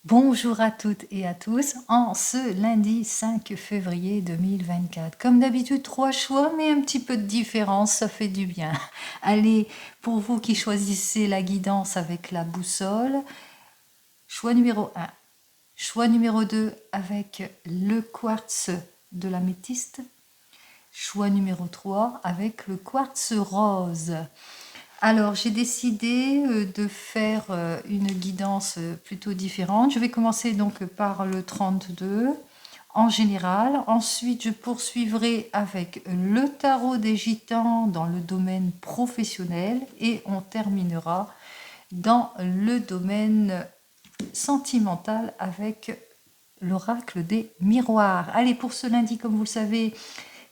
Bonjour à toutes et à tous, en ce lundi 5 février 2024. Comme d'habitude, 3 choix, mais un petit peu de différence, ça fait du bien. Allez, pour vous qui choisissez la guidance avec la boussole, choix numéro 1. Choix numéro 2 avec le quartz de l'améthyste. Choix numéro 3 avec le quartz rose. Alors, j'ai décidé de faire une guidance plutôt différente. Je vais commencer donc par le 32 en général. Ensuite, je poursuivrai avec le tarot des gitans dans le domaine professionnel et on terminera dans le domaine sentimental avec l'oracle des miroirs. Allez, pour ce lundi, comme vous le savez,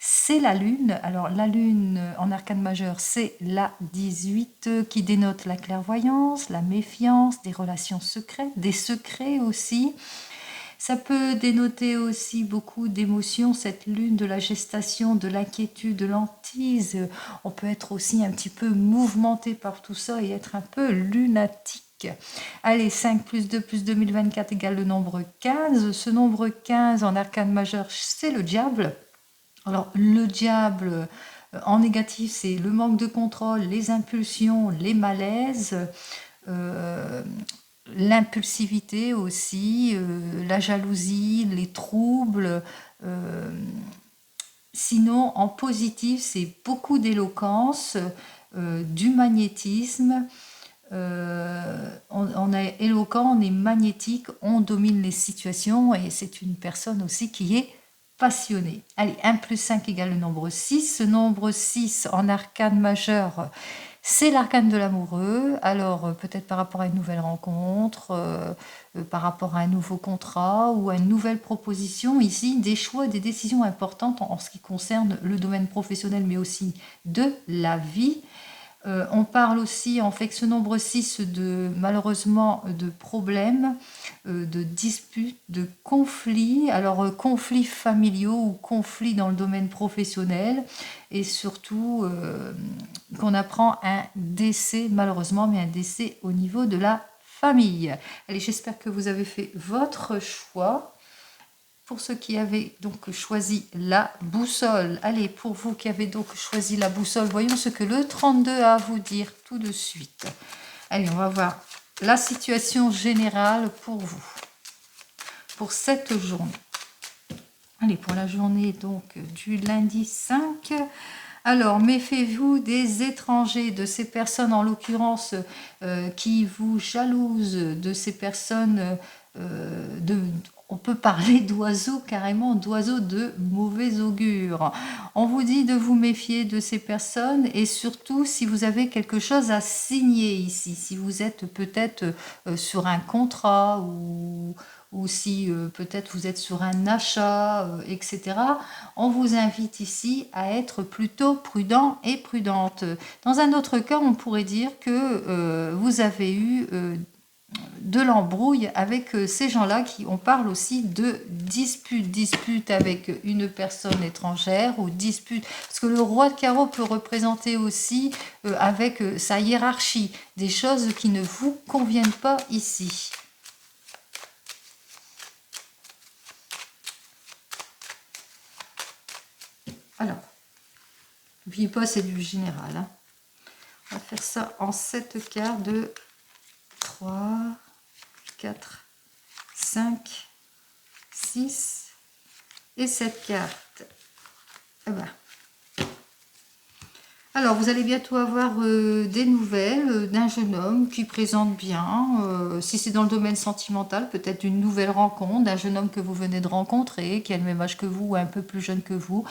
c'est la lune. Alors la lune en arcane majeur, c'est la 18 qui dénote la clairvoyance, la méfiance, des relations secrètes, des secrets aussi. Ça peut dénoter aussi beaucoup d'émotions, cette lune, de la gestation, de l'inquiétude, de l'hantise. On peut être aussi un petit peu mouvementé par tout ça et être un peu lunatique. Allez, 5 plus 2 plus 2024 égale le nombre 15. Ce nombre 15 en arcane majeur, c'est le diable. Alors, le diable en négatif, c'est le manque de contrôle, les impulsions, les malaises, euh, l'impulsivité aussi, la jalousie, les troubles. euh, Sinon, en positif, c'est beaucoup d'éloquence, du magnétisme. On est éloquent, on est magnétique, on domine les situations et c'est une personne aussi qui est passionnée. Allez, 1 plus 5 égale le nombre 6. Ce nombre 6 en arcane majeur, c'est l'arcane de l'amoureux. Alors, peut-être par rapport à une nouvelle rencontre, par rapport à un nouveau contrat ou à une nouvelle proposition. Ici, des choix, des décisions importantes en ce qui concerne le domaine professionnel, mais aussi de la vie. On parle aussi, en fait, que ce nombre 6 de, malheureusement, de problèmes, de disputes, de conflits. Alors, conflits familiaux ou conflits dans le domaine professionnel. Et surtout, qu'on apprend un décès, malheureusement, mais un décès au niveau de la famille. Allez, j'espère que vous avez fait votre choix. Pour ceux qui avaient donc choisi la boussole, allez, pour vous qui avez donc choisi la boussole, voyons ce que le 32 a à vous dire tout de suite. Allez, on va voir la situation générale pour vous, pour cette journée. Allez, pour la journée donc du lundi 5. Alors, méfiez-vous des étrangers, de ces personnes en l'occurrence qui vous jalousent, de ces personnes on peut parler d'oiseaux carrément, d'oiseaux de mauvais augure. On vous dit de vous méfier de ces personnes et surtout si vous avez quelque chose à signer ici, si vous êtes peut-être sur un contrat ou si peut-être vous êtes sur un achat, etc. On vous invite ici à être plutôt prudent et prudente. Dans un autre cas, on pourrait dire que vous avez eu de l'embrouille avec ces gens-là qui on parle aussi de dispute avec une personne étrangère ou dispute parce que le roi de carreau peut représenter aussi avec sa hiérarchie des choses qui ne vous conviennent pas ici. Alors, n'oubliez pas, c'est du général. Hein. On va faire ça en 7 quarts de 3, 4, 5, 6 et 7 cartes. Eh ben. Alors, vous allez bientôt avoir des nouvelles d'un jeune homme qui présente bien, si c'est dans le domaine sentimental, peut-être d'une nouvelle rencontre, d'un jeune homme que vous venez de rencontrer, qui a le même âge que vous ou un peu plus jeune que vous,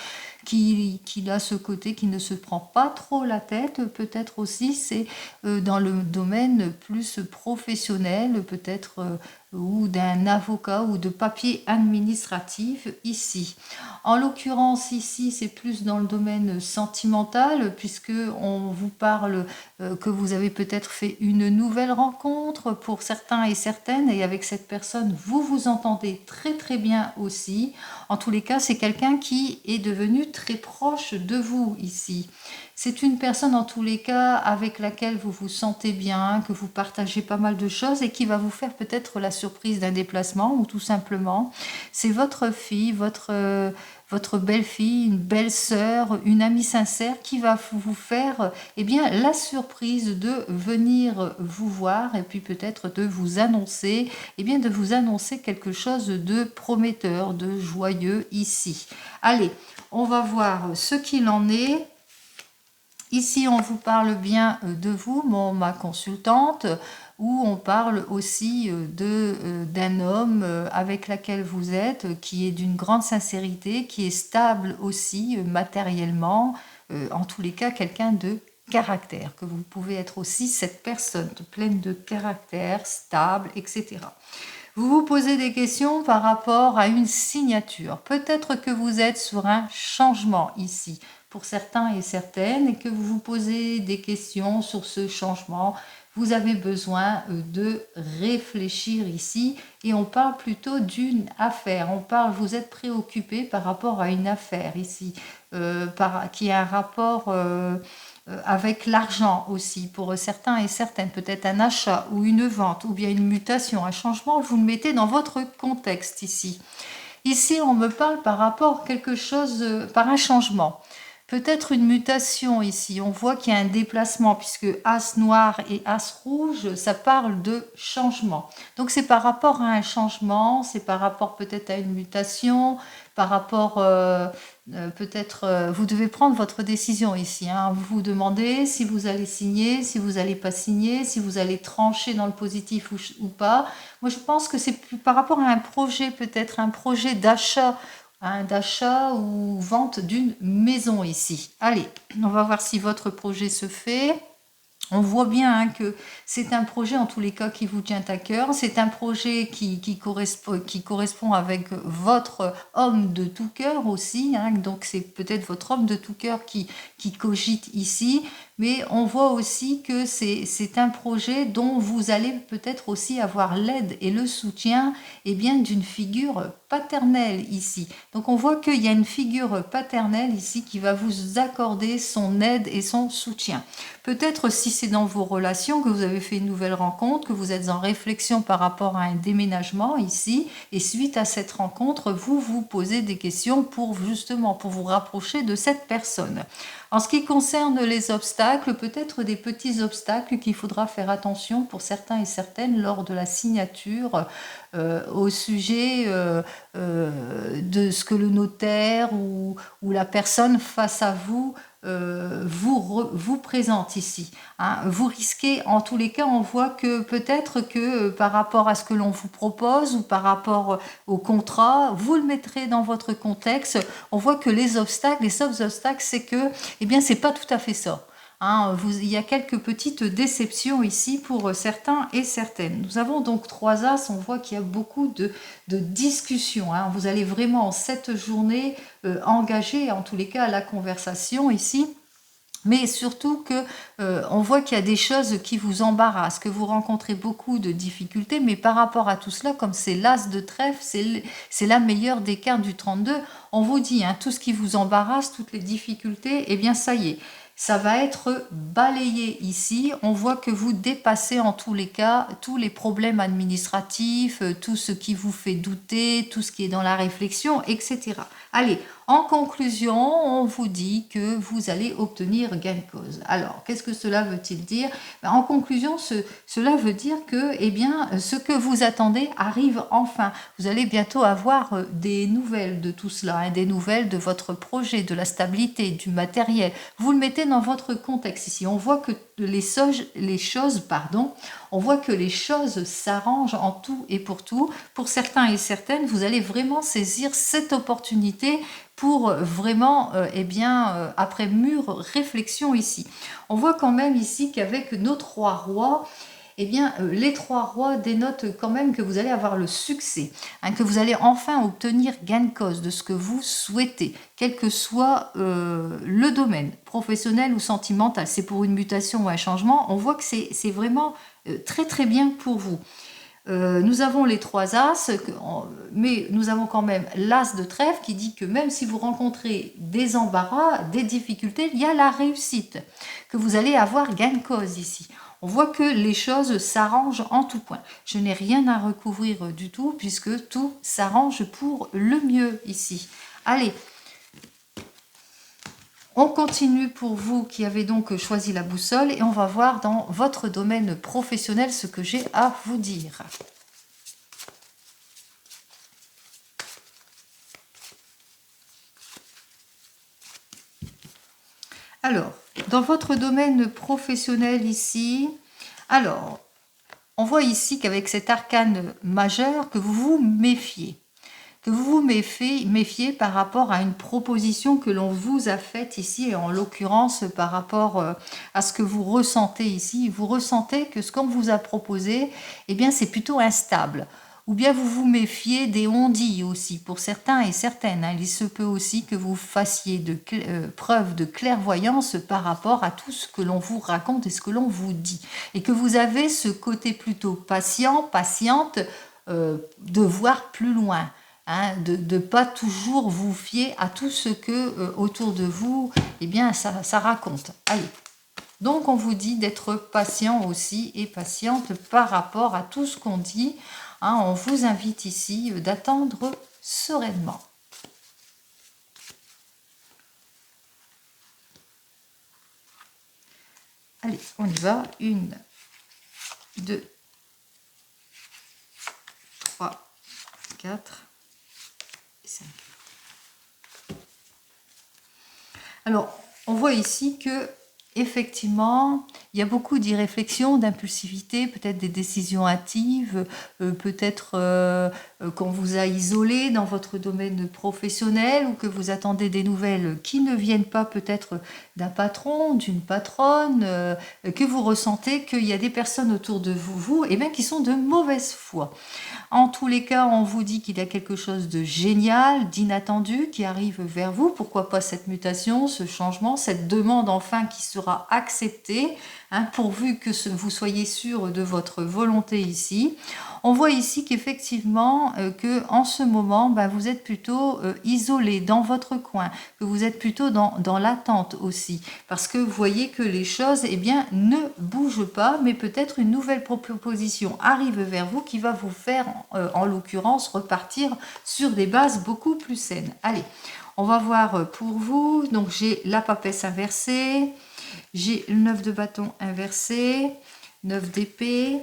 qui a ce côté qui ne se prend pas trop la tête, peut-être aussi c'est dans le domaine plus professionnel, peut-être ou d'un avocat ou de papier administratif ici. En l'occurrence ici c'est plus dans le domaine sentimental puisque on vous parle que vous avez peut-être fait une nouvelle rencontre pour certains et certaines et avec cette personne vous vous entendez très très bien aussi. En tous les cas c'est quelqu'un qui est devenu très proche de vous ici. C'est une personne en tous les cas avec laquelle vous vous sentez bien, que vous partagez pas mal de choses et qui va vous faire peut-être la surprise d'un déplacement ou tout simplement, c'est votre fille, votre belle-fille, une belle-sœur, une amie sincère qui va vous faire eh bien, la surprise de venir vous voir et puis peut-être de vous annoncer, eh bien, de vous annoncer quelque chose de prometteur, de joyeux ici. Allez, on va voir ce qu'il en est. Ici, on vous parle bien de vous, ma consultante, où on parle aussi d'un homme avec lequel vous êtes, qui est d'une grande sincérité, qui est stable aussi matériellement, en tous les cas quelqu'un de caractère, que vous pouvez être aussi cette personne pleine de caractère, stable, etc. Vous vous posez des questions par rapport à une signature. Peut-être que vous êtes sur un changement ici, pour certains et certaines, et que vous vous posez des questions sur ce changement. Vous avez besoin de réfléchir ici, et on parle plutôt d'une affaire. Vous êtes préoccupé par rapport à une affaire ici, qui a un rapport avec l'argent aussi, pour certains et certaines, peut-être un achat ou une vente, ou bien une mutation, un changement, vous le mettez dans votre contexte ici. Ici, on me parle par rapport à quelque chose, par un changement. Peut-être une mutation ici. On voit qu'il y a un déplacement puisque As noir et As rouge, ça parle de changement. Donc c'est par rapport à un changement, c'est par rapport peut-être à une mutation, par rapport peut-être, vous devez prendre votre décision ici. Hein. Vous vous demandez si vous allez signer, si vous n'allez pas signer, si vous allez trancher dans le positif ou pas. Moi je pense que c'est par rapport à un projet, peut-être un projet d'achat, d'achat ou vente d'une maison ici. Allez, on va voir si votre projet se fait. On voit bien hein, que c'est un projet en tous les cas qui vous tient à cœur. C'est un projet qui correspond avec votre homme de tout cœur aussi. Hein, donc c'est peut-être votre homme de tout cœur qui cogite ici. Mais on voit aussi que c'est un projet dont vous allez peut-être aussi avoir l'aide et le soutien eh bien, d'une figure paternelle ici. Donc on voit qu'il y a une figure paternelle ici qui va vous accorder son aide et son soutien. Peut-être si c'est dans vos relations que vous avez fait une nouvelle rencontre, que vous êtes en réflexion par rapport à un déménagement ici, et suite à cette rencontre, vous vous posez des questions pour justement pour vous rapprocher de cette personne. En ce qui concerne les obstacles, peut-être des petits obstacles qu'il faudra faire attention pour certains et certaines lors de la signature au sujet de ce que le notaire ou la personne face à vous vous présente ici. Hein. Vous risquez, en tous les cas, on voit que peut-être que par rapport à ce que l'on vous propose ou par rapport au contrat, vous le mettrez dans votre contexte. On voit que les seuls obstacles, c'est que, eh bien, c'est pas tout à fait ça. Hein, il y a quelques petites déceptions ici pour certains et certaines. Nous avons donc 3 As, on voit qu'il y a beaucoup de discussions. Hein. Vous allez vraiment en cette journée engager en tous les cas la conversation ici. Mais surtout que on voit qu'il y a des choses qui vous embarrassent, que vous rencontrez beaucoup de difficultés, mais par rapport à tout cela, comme c'est l'As de trèfle, c'est la meilleure des cartes du 32, on vous dit, hein, tout ce qui vous embarrasse, toutes les difficultés, eh bien ça y est, ça va être balayé ici. On voit que vous dépassez en tous les cas tous les problèmes administratifs, tout ce qui vous fait douter, tout ce qui est dans la réflexion, etc. Allez, en conclusion, on vous dit que vous allez obtenir gain de cause. Alors, qu'est-ce que cela veut-il dire? En conclusion, cela veut dire que eh bien, ce que vous attendez arrive enfin. Vous allez bientôt avoir des nouvelles de tout cela, hein, des nouvelles de votre projet, de la stabilité, du matériel. Vous le mettez dans votre contexte ici. On voit que les choses s'arrangent en tout et pour tout. Pour certains et certaines, vous allez vraiment saisir cette opportunité pour vraiment, après mûre réflexion ici. On voit quand même ici qu'avec nos 3 rois, eh bien, les 3 rois dénotent quand même que vous allez avoir le succès, hein, que vous allez enfin obtenir gain de cause de ce que vous souhaitez, quel que soit le domaine, professionnel ou sentimental. C'est pour une mutation ou un changement, on voit que c'est vraiment très très bien pour vous. Nous avons les 3 As, mais nous avons quand même l'As de trèfle qui dit que même si vous rencontrez des embarras, des difficultés, il y a la réussite, que vous allez avoir gain de cause ici. On voit que les choses s'arrangent en tout point. Je n'ai rien à recouvrir du tout puisque tout s'arrange pour le mieux ici. Allez, on continue pour vous qui avez donc choisi la boussole et on va voir dans votre domaine professionnel ce que j'ai à vous dire. Alors, dans votre domaine professionnel ici, alors, on voit ici qu'avec cet arcane majeur, que vous vous méfiez. Que vous vous méfiez par rapport à une proposition que l'on vous a faite ici, et en l'occurrence par rapport à ce que vous ressentez ici. Vous ressentez que ce qu'on vous a proposé, eh bien, c'est plutôt instable. Ou bien vous vous méfiez des on-dit aussi, pour certains et certaines. Hein. Il se peut aussi que vous fassiez preuve de clairvoyance par rapport à tout ce que l'on vous raconte et ce que l'on vous dit. Et que vous avez ce côté plutôt patient, patiente, de voir plus loin. Hein, de ne pas toujours vous fier à tout ce que autour de vous, eh bien, ça raconte. Allez. Donc, on vous dit d'être patient aussi et patiente par rapport à tout ce qu'on dit. Hein, on vous invite ici d'attendre sereinement. Allez, on y va. 1, 2, 3, 4. Alors, on voit ici que effectivement, il y a beaucoup d'irréflexion, d'impulsivité, peut-être des décisions hâtives, peut-être qu'on vous a isolé dans votre domaine professionnel ou que vous attendez des nouvelles qui ne viennent pas peut-être d'un patron, d'une patronne, que vous ressentez qu'il y a des personnes autour de vous et bien qui sont de mauvaise foi. En tous les cas, on vous dit qu'il y a quelque chose de génial, d'inattendu qui arrive vers vous. Pourquoi pas cette mutation, ce changement, cette demande enfin qui sera acceptée, hein, pourvu que vous soyez sûr de votre volonté ici. On voit ici qu'effectivement, que en ce moment, ben, vous êtes plutôt isolé dans votre coin, que vous êtes plutôt dans l'attente aussi, parce que vous voyez que les choses, eh bien, ne bougent pas, mais peut-être une nouvelle proposition arrive vers vous qui va vous faire, en l'occurrence, repartir sur des bases beaucoup plus saines. Allez, on va voir pour vous. Donc, j'ai la papesse inversée, j'ai le 9 de bâton inversé, 9 d'épée,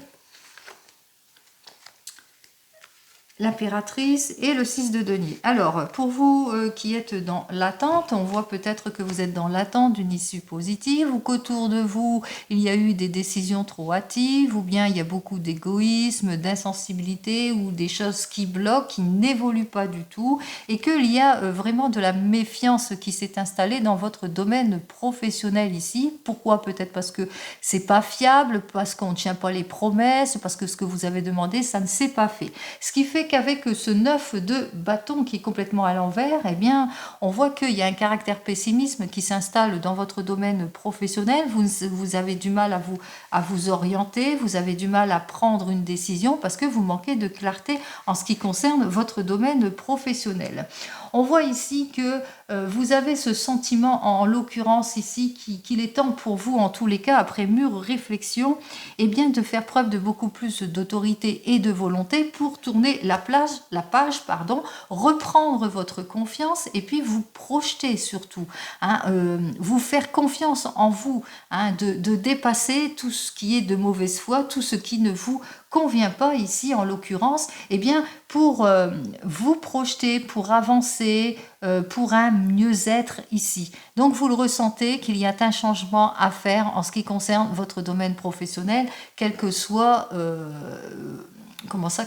l'impératrice et le 6 de denier. Alors, pour vous qui êtes dans l'attente, on voit peut-être que vous êtes dans l'attente d'une issue positive ou qu'autour de vous, il y a eu des décisions trop hâtives ou bien il y a beaucoup d'égoïsme, d'insensibilité ou des choses qui bloquent, qui n'évoluent pas du tout et qu'il y a vraiment de la méfiance qui s'est installée dans votre domaine professionnel ici. Pourquoi? Peut-être parce que c'est pas fiable, parce qu'on ne tient pas les promesses, parce que ce que vous avez demandé, ça ne s'est pas fait. Ce qui fait qu'avec ce 9 de bâton qui est complètement à l'envers, eh bien, on voit qu'il y a un caractère pessimisme qui s'installe dans votre domaine professionnel. Vous avez du mal à vous orienter, vous avez du mal à prendre une décision parce que vous manquez de clarté en ce qui concerne votre domaine professionnel. On voit ici que vous avez ce sentiment, en l'occurrence ici, qu'il est temps pour vous, en tous les cas, après mûre réflexion, eh bien, de faire preuve de beaucoup plus d'autorité et de volonté pour tourner la page, reprendre votre confiance et puis vous projeter surtout, hein, vous faire confiance en vous, hein, de dépasser tout ce qui est de mauvaise foi, tout ce qui ne vous convient pas ici en l'occurrence, eh bien pour vous projeter, pour avancer, pour un mieux-être ici. Donc vous le ressentez qu'il y a un changement à faire en ce qui concerne votre domaine professionnel, quel que soit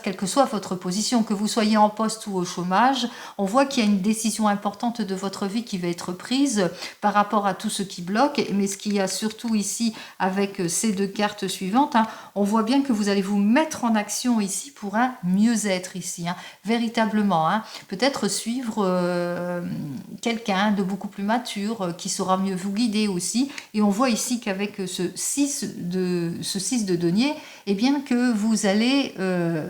quelle que soit votre position, que vous soyez en poste ou au chômage, on voit qu'il y a une décision importante de votre vie qui va être prise par rapport à tout ce qui bloque. Mais ce qu'il y a surtout ici avec ces deux cartes suivantes, hein, on voit bien que vous allez vous mettre en action ici pour un mieux-être ici, hein, véritablement. Hein. Peut-être suivre quelqu'un de beaucoup plus mature qui saura mieux vous guider aussi. Et on voit ici qu'avec ce 6 de denier, eh bien que vous allez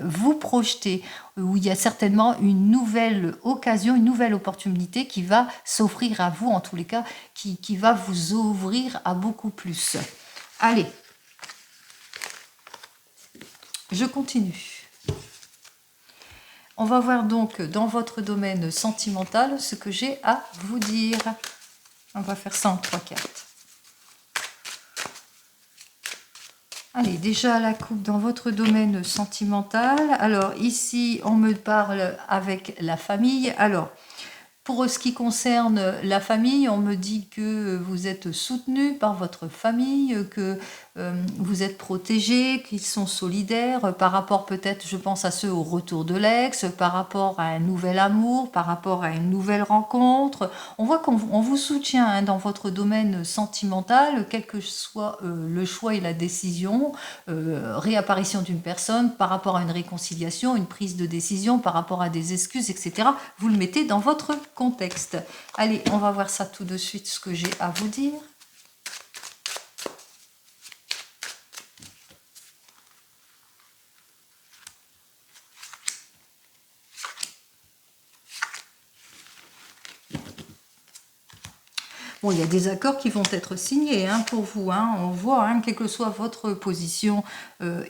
vous projeter, où il y a certainement une nouvelle occasion, une nouvelle opportunité qui va s'offrir à vous, en tous les cas, qui va vous ouvrir à beaucoup plus. Allez, je continue. On va voir donc dans votre domaine sentimental ce que j'ai à vous dire. On va faire ça en 3 cartes. Allez, déjà la coupe dans votre domaine sentimental. Alors ici, on me parle avec la famille. Alors, pour ce qui concerne la famille, on me dit que vous êtes soutenu par votre famille, que vous êtes protégé, qu'ils sont solidaires par rapport peut-être, je pense à ceux au retour de l'ex, par rapport à un nouvel amour, par rapport à une nouvelle rencontre. On voit qu'on vous soutient hein, dans votre domaine sentimental, quel que soit le choix et la décision, réapparition d'une personne par rapport à une réconciliation, une prise de décision, par rapport à des excuses, etc. Vous le mettez dans votre contexte. Allez, on va voir ça tout de suite, ce que j'ai à vous dire. Bon, il y a des accords qui vont être signés hein, pour vous. Hein. On voit, hein, quelle que soit votre position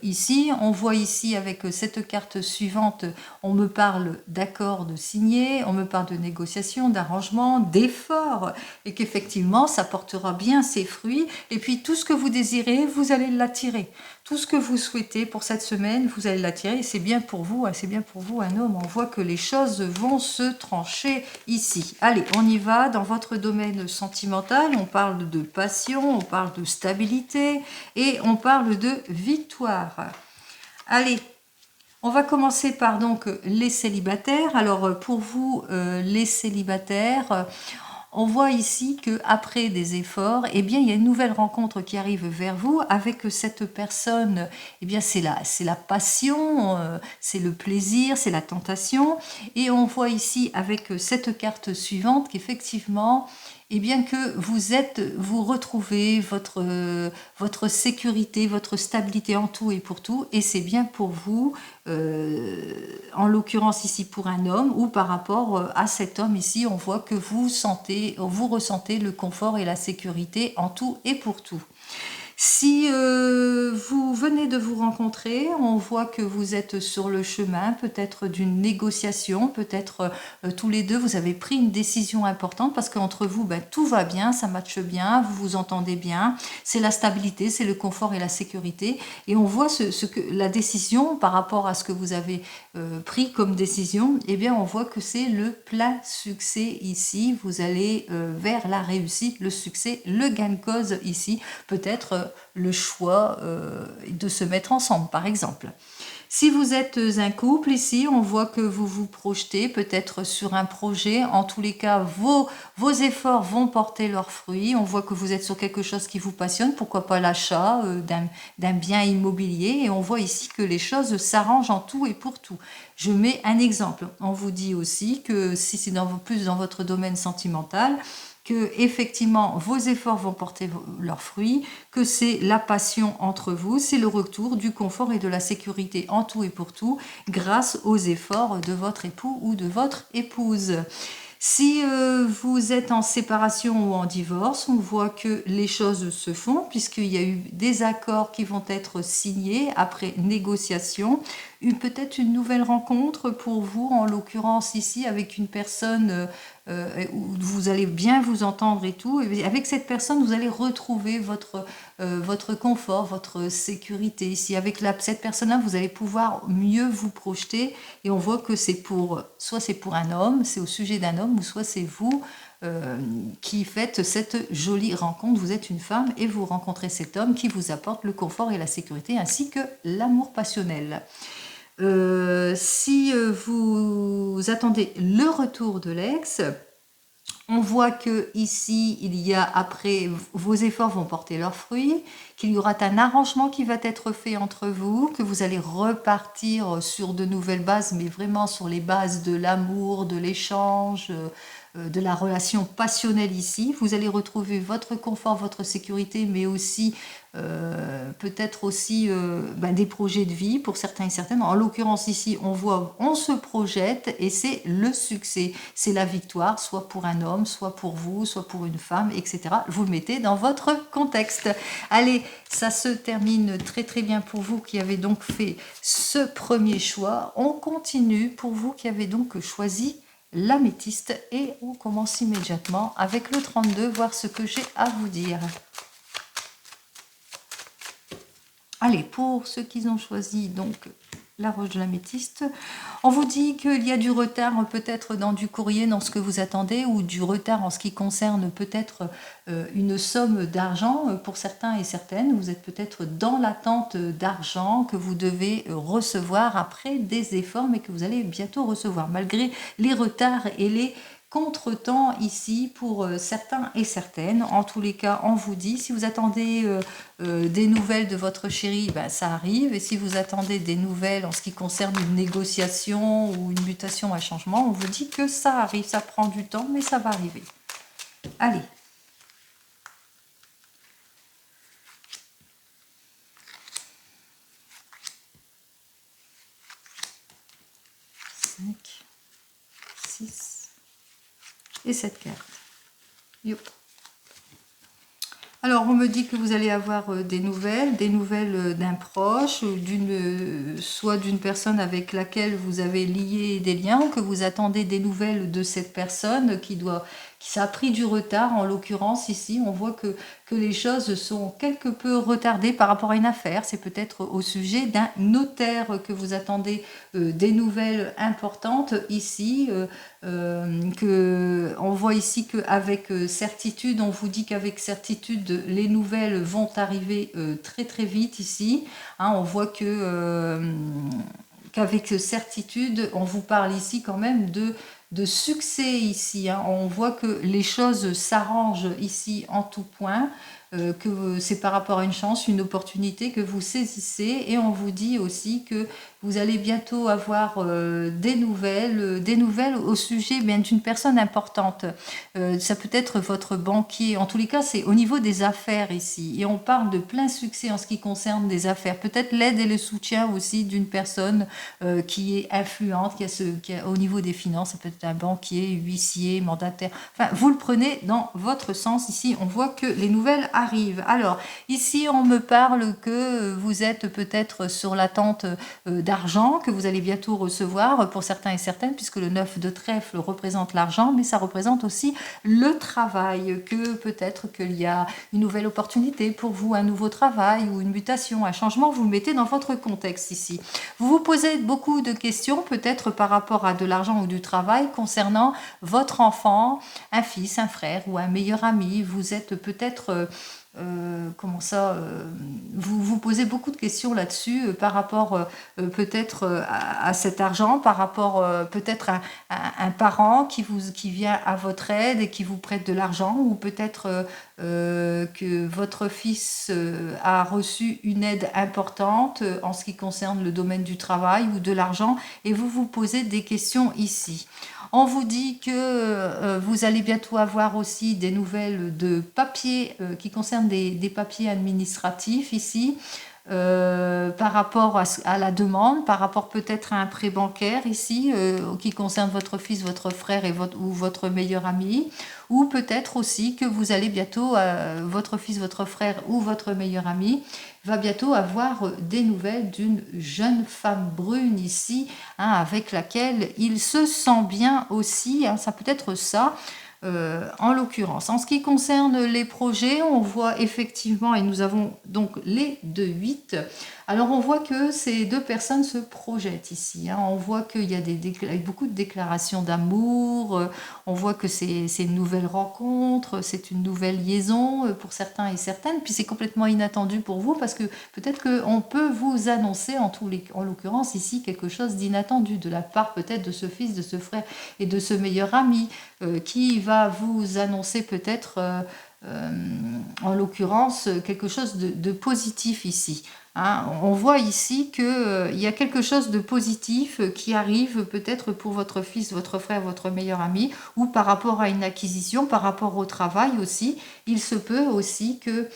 ici. On voit ici avec cette carte suivante, on me parle d'accords de signés, on me parle de négociations, d'arrangements, d'efforts. Et qu'effectivement, ça portera bien ses fruits. Et puis, tout ce que vous désirez, vous allez l'attirer. Tout ce que vous souhaitez pour cette semaine, vous allez l'attirer. Et c'est bien pour vous, hein, c'est bien pour vous, un homme. On voit que les choses vont se trancher ici. Allez, on y va. Dans votre domaine sentimental, on parle de passion, on parle de stabilité et on parle de victoire. Allez, on va commencer par donc les célibataires. Alors pour vous, les célibataires, on voit ici que après des efforts, eh bien, il y a une nouvelle rencontre qui arrive vers vous avec cette personne. Eh bien, c'est la passion, c'est le plaisir, c'est la tentation. Et on voit ici avec cette carte suivante qu'effectivement, eh bien que vous retrouvez votre sécurité, votre stabilité en tout et pour tout, et c'est bien pour vous, en l'occurrence ici pour un homme, ou par rapport à cet homme ici, on voit que vous ressentez le confort et la sécurité en tout et pour tout. Si vous venez de vous rencontrer, on voit que vous êtes sur le chemin peut-être d'une négociation, peut-être tous les deux vous avez pris une décision importante parce qu'entre vous ben, tout va bien, ça matche bien, vous vous entendez bien, c'est la stabilité, c'est le confort et la sécurité et on voit ce que la décision par rapport à ce que vous avez pris comme décision, eh bien on voit que c'est le plein succès ici, vous allez vers la réussite, le succès, le gain de cause ici, peut-être le choix de se mettre ensemble, par exemple. Si vous êtes un couple ici, on voit que vous vous projetez peut-être sur un projet. En tous les cas, vos efforts vont porter leurs fruits. On voit que vous êtes sur quelque chose qui vous passionne. Pourquoi pas l'achat d'un bien immobilier. Et on voit ici que les choses s'arrangent en tout et pour tout. Je mets un exemple. On vous dit aussi que si c'est plus dans votre domaine sentimental, que effectivement vos efforts vont porter leurs fruits, que c'est la passion entre vous, c'est le retour du confort et de la sécurité en tout et pour tout, grâce aux efforts de votre époux ou de votre épouse. Si vous êtes en séparation ou en divorce, on voit que les choses se font puisqu'il y a eu des accords qui vont être signés après négociation. Peut-être une nouvelle rencontre pour vous, en l'occurrence ici, avec une personne où vous allez bien vous entendre et tout. Et avec cette personne, vous allez retrouver votre confort, votre sécurité. Ici, avec cette personne-là, vous allez pouvoir mieux vous projeter. Et on voit que soit c'est pour un homme, c'est au sujet d'un homme, ou soit c'est vous qui faites cette jolie rencontre. Vous êtes une femme et vous rencontrez cet homme qui vous apporte le confort et la sécurité, ainsi que l'amour passionnel. Si vous attendez le retour de l'ex, on voit que ici, il y a après, vos efforts vont porter leurs fruits, qu'il y aura un arrangement qui va être fait entre vous, que vous allez repartir sur de nouvelles bases, mais vraiment sur les bases de l'amour, de l'échange, de la relation passionnelle ici. Vous allez retrouver votre confort, votre sécurité, mais aussi peut-être aussi des projets de vie pour certains et certaines. En l'occurrence ici, on voit, on se projette et c'est le succès, c'est la victoire, soit pour un homme, soit pour vous, soit pour une femme, etc. Vous le mettez dans votre contexte. Allez, ça se termine très très bien pour vous qui avez donc fait ce premier choix. On continue pour vous qui avez donc choisi l'améthyste et on commence immédiatement avec le 32, voir ce que j'ai à vous dire. Allez, pour ceux qui ont choisi donc la roche de l'améthyste, on vous dit qu'il y a du retard peut-être dans du courrier, dans ce que vous attendez, ou du retard en ce qui concerne peut-être une somme d'argent pour certains et certaines. Vous êtes peut-être dans l'attente d'argent que vous devez recevoir après des efforts, mais que vous allez bientôt recevoir, malgré les retards et les contretemps ici pour certains et certaines. En tous les cas, on vous dit, si vous attendez des nouvelles de votre chéri, ça arrive. Et si vous attendez des nouvelles en ce qui concerne une négociation ou une mutation, un changement, on vous dit que ça arrive. Ça prend du temps, mais ça va arriver. Allez. Cinq, 6 et 7 cartes. Youp. Alors, on me dit que vous allez avoir des nouvelles d'un proche, soit d'une personne avec laquelle vous avez lié des liens, ou que vous attendez des nouvelles de cette personne qui ça a pris du retard. En l'occurrence, ici, on voit que les choses sont quelque peu retardées par rapport à une affaire. C'est peut-être au sujet d'un notaire que vous attendez des nouvelles importantes ici. On voit ici qu'avec certitude, on vous dit qu'avec certitude, les nouvelles vont arriver très très vite ici. Hein, on voit qu'avec certitude, on vous parle ici quand même de succès ici. Hein. On voit que les choses s'arrangent ici en tout point, que c'est par rapport à une chance, une opportunité que vous saisissez. Et on vous dit aussi que vous allez bientôt avoir des nouvelles au sujet d'une personne importante. Ça peut être votre banquier. En tous les cas, c'est au niveau des affaires ici. Et on parle de plein succès en ce qui concerne des affaires. Peut-être l'aide et le soutien aussi d'une personne qui est influente, qui a au niveau des finances. Ça peut être un banquier, huissier, mandataire. Enfin, vous le prenez dans votre sens. Ici, on voit que les nouvelles arrivent. Alors, ici, on me parle que vous êtes peut-être sur l'attente d'argent que vous allez bientôt recevoir pour certains et certaines, puisque le 9 de trèfle représente l'argent, mais ça représente aussi le travail, que peut-être qu'il y a une nouvelle opportunité pour vous, un nouveau travail ou une mutation, un changement, vous le mettez dans votre contexte ici. Vous vous posez beaucoup de questions, peut-être par rapport à de l'argent ou du travail, concernant votre enfant, un fils, un frère ou un meilleur ami. Vous êtes peut-être... vous vous posez beaucoup de questions là-dessus par rapport peut-être à cet argent, par rapport peut-être à un parent qui vient à votre aide et qui vous prête de l'argent, ou peut-être que votre fils a reçu une aide importante en ce qui concerne le domaine du travail ou de l'argent, et vous vous posez des questions ici. On vous dit que vous allez bientôt avoir aussi des nouvelles de papiers qui concernent des papiers administratifs ici, par rapport à la demande, par rapport peut-être à un prêt bancaire ici, qui concerne votre fils, votre frère ou votre meilleur ami, ou peut-être aussi que vous allez bientôt, votre fils, votre frère ou votre meilleur ami va bientôt avoir des nouvelles d'une jeune femme brune ici, hein, avec laquelle il se sent bien aussi, hein, ça peut être ça. En l'occurrence, en ce qui concerne les projets, on voit effectivement, et nous avons donc les 2-8, alors on voit que ces deux personnes se projettent ici, hein. On voit qu'il y a beaucoup de déclarations d'amour, on voit que c'est une nouvelle rencontre, c'est une nouvelle liaison pour certains et certaines, puis c'est complètement inattendu pour vous parce que peut-être qu'on peut vous annoncer en l'occurrence ici quelque chose d'inattendu de la part peut-être de ce fils, de ce frère et de ce meilleur ami qui va vous annoncer peut-être en l'occurrence quelque chose de positif ici. Hein. On voit ici qu'il y a quelque chose de positif qui arrive peut-être pour votre fils, votre frère, votre meilleur ami, ou par rapport à une acquisition, par rapport au travail aussi. Il se peut aussi que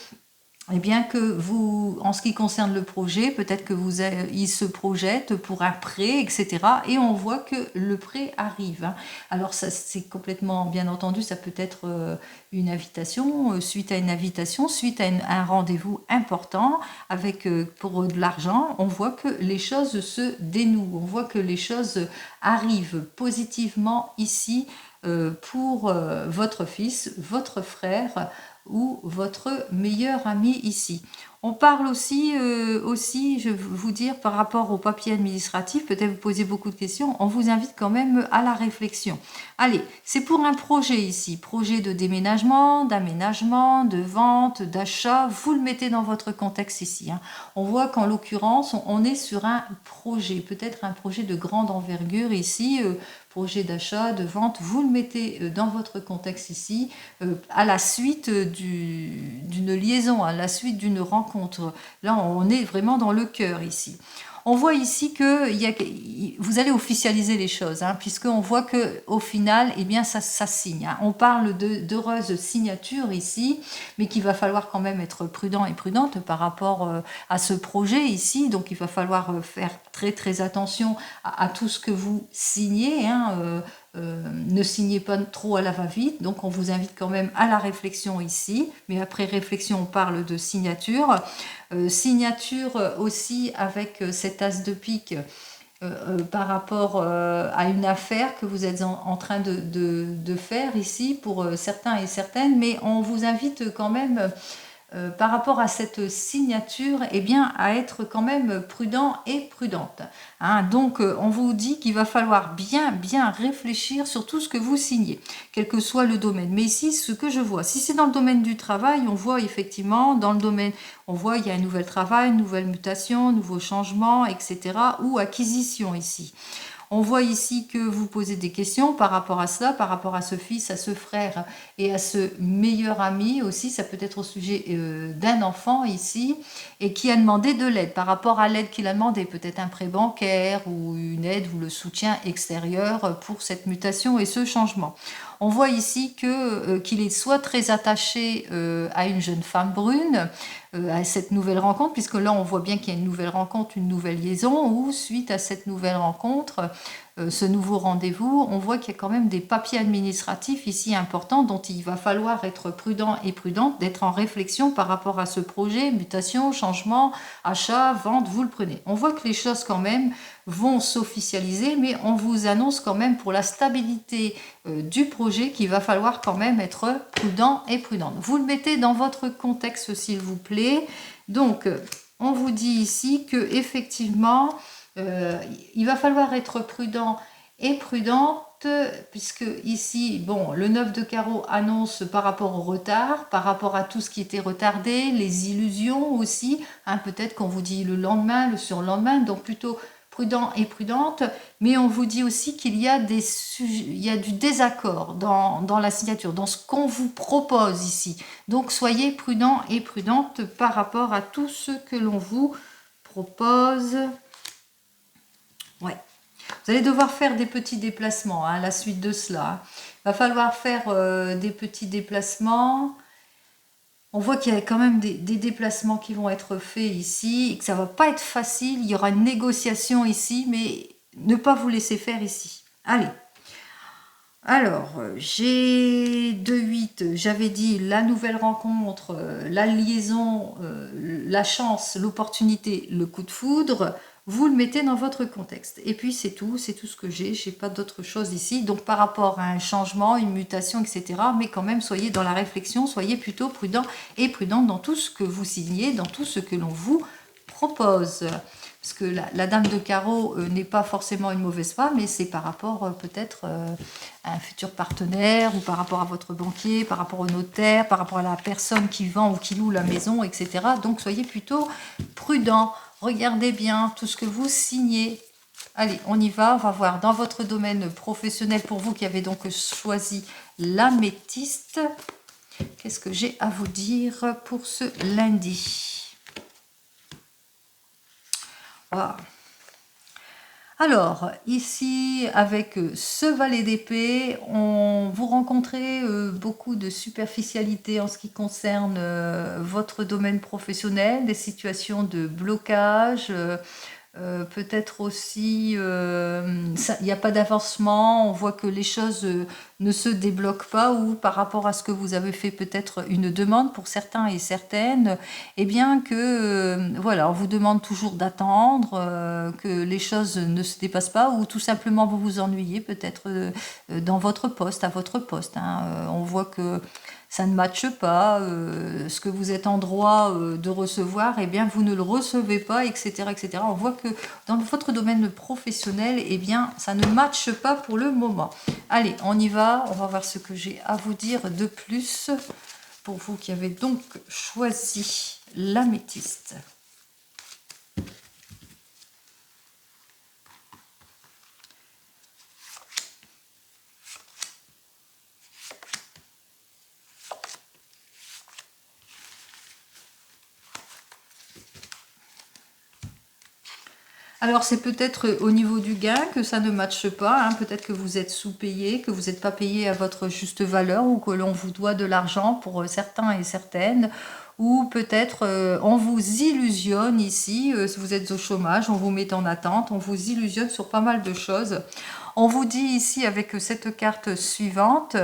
eh bien que vous, en ce qui concerne le projet, peut-être que il se projette pour un prêt, etc. Et on voit que le prêt arrive. Hein. Alors ça, c'est complètement, bien entendu, ça peut être une invitation, suite à une invitation, suite à un rendez-vous important avec pour de l'argent. On voit que les choses se dénouent. On voit que les choses arrivent positivement ici pour votre fils, votre frère ou votre meilleur ami ici. On parle aussi, je vais vous dire, par rapport au papier administratif, peut-être vous posez beaucoup de questions, on vous invite quand même à la réflexion. Allez, c'est pour un projet ici, projet de déménagement, d'aménagement, de vente, d'achat, vous le mettez dans votre contexte ici. Hein. On voit qu'en l'occurrence, on est sur un projet, peut-être un projet de grande envergure ici, projet d'achat, de vente, vous le mettez dans votre contexte ici, à la suite d'une liaison, à la suite d'une rencontre. Là, on est vraiment dans le cœur ici. On voit ici que vous allez officialiser les choses, hein, puisqu'on voit qu'au final, eh bien, ça signe. Hein. On parle d'heureuses signatures ici, mais qu'il va falloir quand même être prudent et prudente par rapport à ce projet ici. Donc, il va falloir faire très très attention à tout ce que vous signez. Hein, ne signez pas trop à la va-vite, donc on vous invite quand même à la réflexion ici, mais après réflexion on parle de signature. Signature aussi avec cet as de pique par rapport à une affaire que vous êtes en train de faire ici pour certains et certaines, mais on vous invite quand même par rapport à cette signature, eh bien, à être quand même prudent et prudente. Hein. Donc, on vous dit qu'il va falloir bien réfléchir sur tout ce que vous signez, quel que soit le domaine. Mais ici, ce que je vois, si c'est dans le domaine du travail, on voit effectivement, dans le domaine, on voit il y a un nouvel travail, une nouvelle mutation, nouveau changement, etc. ou acquisition ici. On voit ici que vous posez des questions par rapport à cela, par rapport à ce fils, à ce frère et à ce meilleur ami aussi. Ça peut être au sujet d'un enfant ici et qui a demandé de l'aide. Par rapport à l'aide qu'il a demandé, peut-être un prêt bancaire ou une aide ou le soutien extérieur pour cette mutation et ce changement. On voit ici qu'il est soit très attaché à une jeune femme brune, à cette nouvelle rencontre, puisque là on voit bien qu'il y a une nouvelle rencontre, une nouvelle liaison, ou suite à cette nouvelle rencontre, ce nouveau rendez-vous, on voit qu'il y a quand même des papiers administratifs ici importants dont il va falloir être prudent et prudente, d'être en réflexion par rapport à ce projet, mutation, changement, achat, vente, vous le prenez. On voit que les choses quand même vont s'officialiser, mais on vous annonce quand même pour la stabilité du projet qu'il va falloir quand même être prudent et prudente. Vous le mettez dans votre contexte s'il vous plaît. Donc, on vous dit ici que effectivement, il va falloir être prudent et prudente, puisque ici, bon, le 9 de carreau annonce par rapport au retard, par rapport à tout ce qui était retardé, les illusions aussi, hein, peut-être qu'on vous dit le lendemain, le surlendemain, donc plutôt prudent et prudente, mais on vous dit aussi qu'il y a du désaccord dans la signature, dans ce qu'on vous propose ici. Donc soyez prudent et prudente par rapport à tout ce que l'on vous propose. Ouais. Vous allez devoir faire des petits déplacements hein, à la suite de cela. Il va falloir faire des petits déplacements. On voit qu'il y a quand même des déplacements qui vont être faits ici et que ça ne va pas être facile. Il y aura une négociation ici, mais ne pas vous laisser faire ici. Allez. Alors, j'ai 2-8, j'avais dit la nouvelle rencontre, la liaison, la chance, l'opportunité, le coup de foudre. Vous le mettez dans votre contexte. Et puis c'est tout ce que j'ai. Je n'ai pas d'autre chose ici. Donc par rapport à un changement, une mutation, etc. Mais quand même, soyez dans la réflexion, soyez plutôt prudent et prudente dans tout ce que vous signez, dans tout ce que l'on vous propose. Parce que la dame de carreau n'est pas forcément une mauvaise femme, mais c'est par rapport peut-être à un futur partenaire, ou par rapport à votre banquier, par rapport au notaire, par rapport à la personne qui vend ou qui loue la maison, etc. Donc soyez plutôt prudent. Regardez bien tout ce que vous signez. Allez, on y va. On va voir dans votre domaine professionnel, pour vous qui avez donc choisi l'améthyste. Qu'est-ce que j'ai à vous dire pour ce lundi ? 3. Alors, ici, avec ce valet d'épée, vous rencontrez beaucoup de superficialité en ce qui concerne votre domaine professionnel, des situations de blocage, peut-être aussi, il n'y a pas d'avancement, on voit que les choses ne se débloquent pas ou par rapport à ce que vous avez fait peut-être une demande pour certains et certaines, et bien que, voilà, on vous demande toujours d'attendre, que les choses ne se dépassent pas ou tout simplement vous vous ennuyez peut-être dans votre poste, à votre poste. Hein. On voit que ça ne matche pas, ce que vous êtes en droit de recevoir, eh bien vous ne le recevez pas, etc., etc. On voit que dans votre domaine professionnel, eh bien ça ne matche pas pour le moment. Allez, on y va, on va voir ce que j'ai à vous dire de plus pour vous qui avez donc choisi l'améthyste. Alors c'est peut-être au niveau du gain que ça ne matche pas, hein. Peut-être que vous êtes sous-payé, que vous n'êtes pas payé à votre juste valeur ou que l'on vous doit de l'argent pour certains et certaines, ou peut-être on vous illusionne ici, si vous êtes au chômage, on vous met en attente, on vous illusionne sur pas mal de choses. On vous dit ici avec cette carte suivante,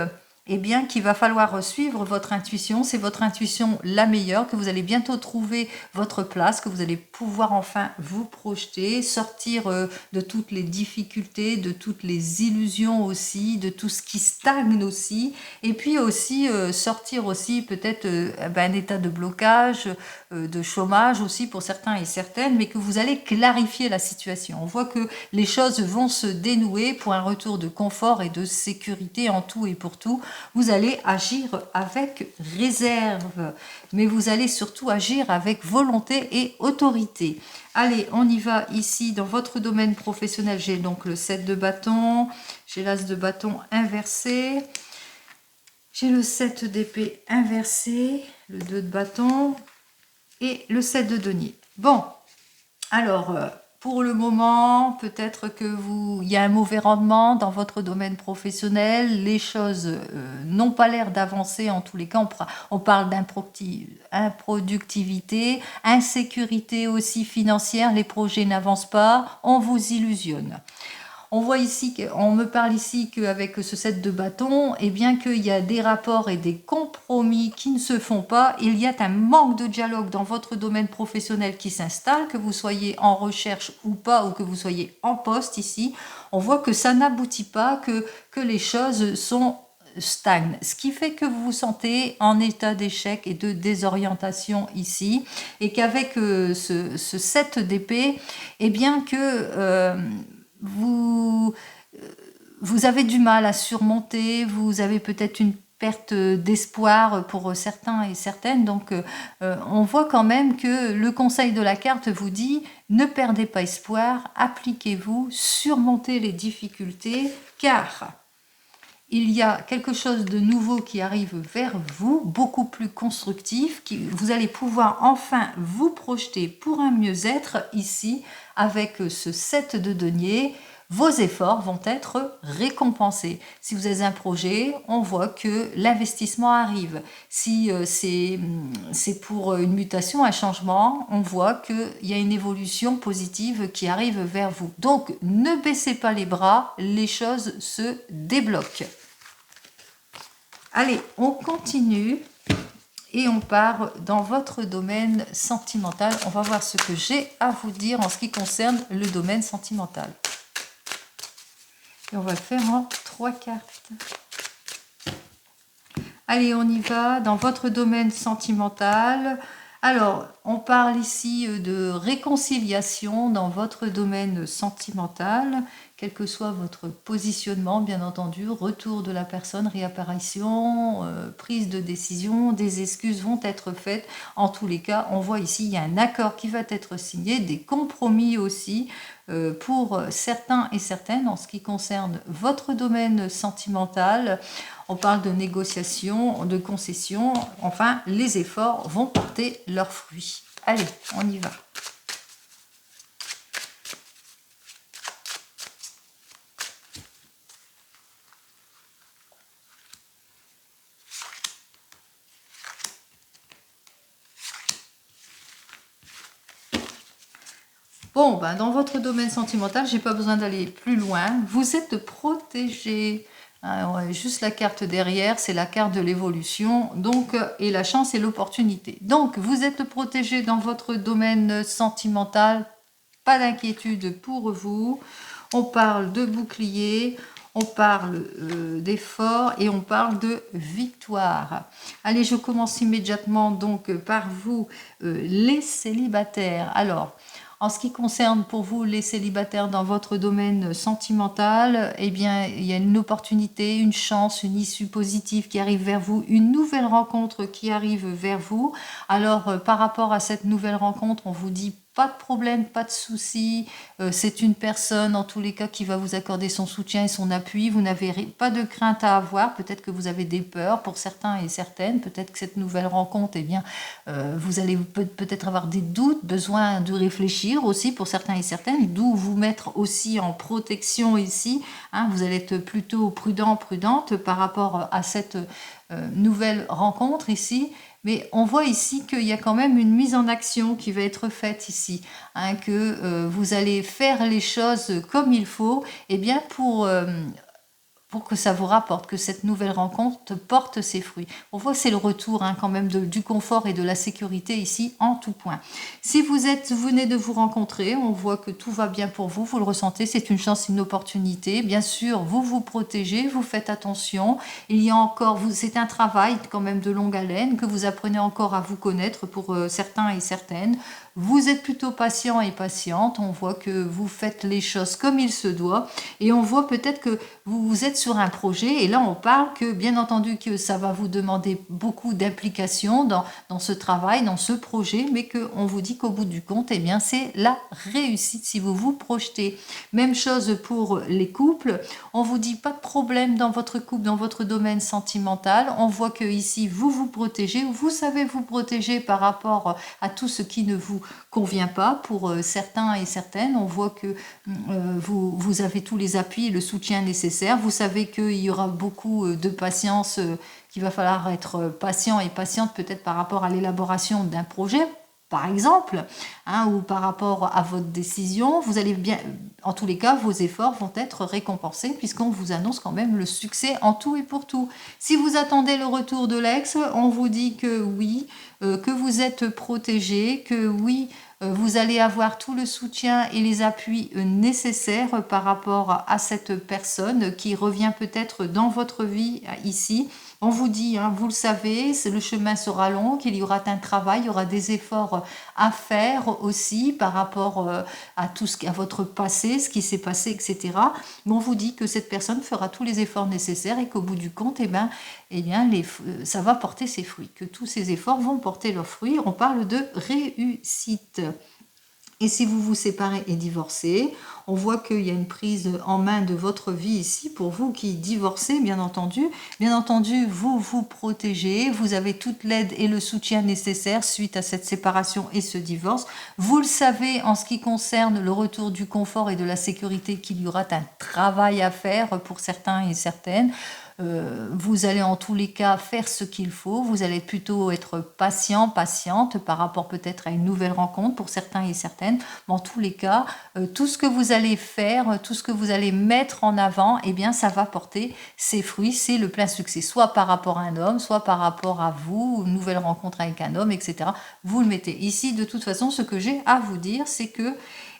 eh bien qu'il va falloir suivre votre intuition, c'est votre intuition la meilleure, que vous allez bientôt trouver votre place, que vous allez pouvoir enfin vous projeter, sortir de toutes les difficultés, de toutes les illusions aussi, de tout ce qui stagne aussi, et puis aussi sortir aussi peut-être un état de blocage, de chômage aussi pour certains et certaines, mais que vous allez clarifier la situation. On voit que les choses vont se dénouer pour un retour de confort et de sécurité en tout et pour tout. Vous allez agir avec réserve, mais vous allez surtout agir avec volonté et autorité. Allez, on y va ici dans votre domaine professionnel. J'ai donc le 7 de bâton, j'ai l'as de bâton inversé, j'ai le 7 d'épée inversé, le 2 de bâton et le 7 de denier. Bon, alors... pour le moment, peut-être que il y a un mauvais rendement dans votre domaine professionnel, les choses n'ont pas l'air d'avancer en tous les cas, on parle d'improductivité, insécurité aussi financière, les projets n'avancent pas, on vous illusionne. On voit ici, on me parle ici qu'avec ce 7 de bâton, et bien qu'il y a des rapports et des compromis qui ne se font pas, il y a un manque de dialogue dans votre domaine professionnel qui s'installe, que vous soyez en recherche ou pas, ou que vous soyez en poste ici. On voit que ça n'aboutit pas, que les choses stagnent, ce qui fait que vous vous sentez en état d'échec et de désorientation ici, et qu'avec ce 7 d'épée, et bien que... vous avez du mal à surmonter, vous avez peut-être une perte d'espoir pour certains et certaines, donc on voit quand même que le conseil de la carte vous dit ne perdez pas espoir, appliquez-vous, surmontez les difficultés, car il y a quelque chose de nouveau qui arrive vers vous, beaucoup plus constructif, vous allez pouvoir enfin vous projeter pour un mieux-être ici, avec ce 7 de denier. Vos efforts vont être récompensés. Si vous avez un projet, on voit que l'investissement arrive. Si c'est pour une mutation, un changement, on voit qu'il y a une évolution positive qui arrive vers vous. Donc, ne baissez pas les bras, les choses se débloquent. Allez, on continue et on part dans votre domaine sentimental. On va voir ce que j'ai à vous dire en ce qui concerne le domaine sentimental. Et on va le faire en 3 cartes. Allez, on y va dans votre domaine sentimental. Alors, on parle ici de réconciliation dans votre domaine sentimental, quel que soit votre positionnement, bien entendu, retour de la personne, réapparition, prise de décision, des excuses vont être faites. En tous les cas, on voit ici, il y a un accord qui va être signé, des compromis aussi pour certains et certaines en ce qui concerne votre domaine sentimental. On parle de négociations, de concessions, enfin, les efforts vont porter leurs fruits. Allez, on y va. Bon, ben, dans votre domaine sentimental, j'ai pas besoin d'aller plus loin. Vous êtes protégé. Hein, ouais, juste la carte derrière, c'est la carte de l'évolution. Donc, et la chance et l'opportunité. Donc, vous êtes protégé dans votre domaine sentimental. Pas d'inquiétude pour vous. On parle de bouclier, on parle d'effort et on parle de victoire. Allez, je commence immédiatement donc par vous, les célibataires. Alors, en ce qui concerne pour vous les célibataires dans votre domaine sentimental, eh bien, il y a une opportunité, une chance, une issue positive qui arrive vers vous, une nouvelle rencontre qui arrive vers vous. Alors, par rapport à cette nouvelle rencontre, on vous dit pas de problème, pas de souci. C'est une personne, en tous les cas, qui va vous accorder son soutien et son appui. Vous n'avez pas de crainte à avoir. Peut-être que vous avez des peurs pour certains et certaines. Peut-être que cette nouvelle rencontre, eh bien, vous allez peut-être avoir des doutes, besoin de réfléchir aussi pour certains et certaines. D'où vous mettre aussi en protection ici. Hein, vous allez être plutôt prudent, prudente par rapport à cette nouvelle rencontre ici. Mais on voit ici qu'il y a quand même une mise en action qui va être faite ici, hein, que vous allez faire les choses comme il faut, et bien pour que ça vous rapporte, que cette nouvelle rencontre porte ses fruits. On voit que c'est le retour hein, quand même du confort et de la sécurité ici en tout point. Si vous venez de vous rencontrer, on voit que tout va bien pour vous, vous le ressentez, c'est une chance, une opportunité. Bien sûr, vous vous protégez, vous faites attention. Il y a encore, c'est un travail quand même de longue haleine, que vous apprenez encore à vous connaître pour certains et certaines. Vous êtes plutôt patient et patiente, on voit que vous faites les choses comme il se doit et on voit peut-être que vous êtes sur un projet et là on parle que bien entendu que ça va vous demander beaucoup d'implication dans ce travail, dans ce projet, mais qu'on vous dit qu'au bout du compte, eh bien c'est la réussite si vous vous projetez. Même chose pour les couples, on vous dit pas de problème dans votre couple, dans votre domaine sentimental, on voit que ici vous vous protégez, vous savez vous protéger par rapport à tout ce qui ne vous convient pas pour certains et certaines. On voit que vous avez tous les appuis et le soutien nécessaire. Vous savez qu'il y aura beaucoup de patience, qu'il va falloir être patient et patiente peut-être par rapport à l'élaboration d'un projet, par exemple, hein, ou par rapport à votre décision. Vous allez bien, en tous les cas, vos efforts vont être récompensés puisqu'on vous annonce quand même le succès en tout et pour tout. Si vous attendez le retour de l'ex, on vous dit que oui, que vous êtes protégé, que oui, vous allez avoir tout le soutien et les appuis nécessaires par rapport à cette personne qui revient peut-être dans votre vie ici. On vous dit, hein, vous le savez, le chemin sera long, qu'il y aura un travail, il y aura des efforts à faire aussi par rapport à tout à votre passé, ce qui s'est passé, etc. Mais on vous dit que cette personne fera tous les efforts nécessaires et qu'au bout du compte, eh bien ça va porter ses fruits, que tous ces efforts vont porter leurs fruits. On parle de réussite. Et si vous vous séparez et divorcez, on voit qu'il y a une prise en main de votre vie ici pour vous qui divorcez, bien entendu. Bien entendu, vous vous protégez, vous avez toute l'aide et le soutien nécessaire suite à cette séparation et ce divorce. Vous le savez en ce qui concerne le retour du confort et de la sécurité qu'il y aura un travail à faire pour certains et certaines. Vous allez en tous les cas faire ce qu'il faut, vous allez plutôt être patient, patiente par rapport peut-être à une nouvelle rencontre pour certains et certaines. Mais en tous les cas, tout ce que vous allez faire, tout ce que vous allez mettre en avant, eh bien ça va porter ses fruits, c'est le plein succès, soit par rapport à un homme, soit par rapport à vous, une nouvelle rencontre avec un homme, etc. Vous le mettez. Ici, de toute façon, ce que j'ai à vous dire, c'est que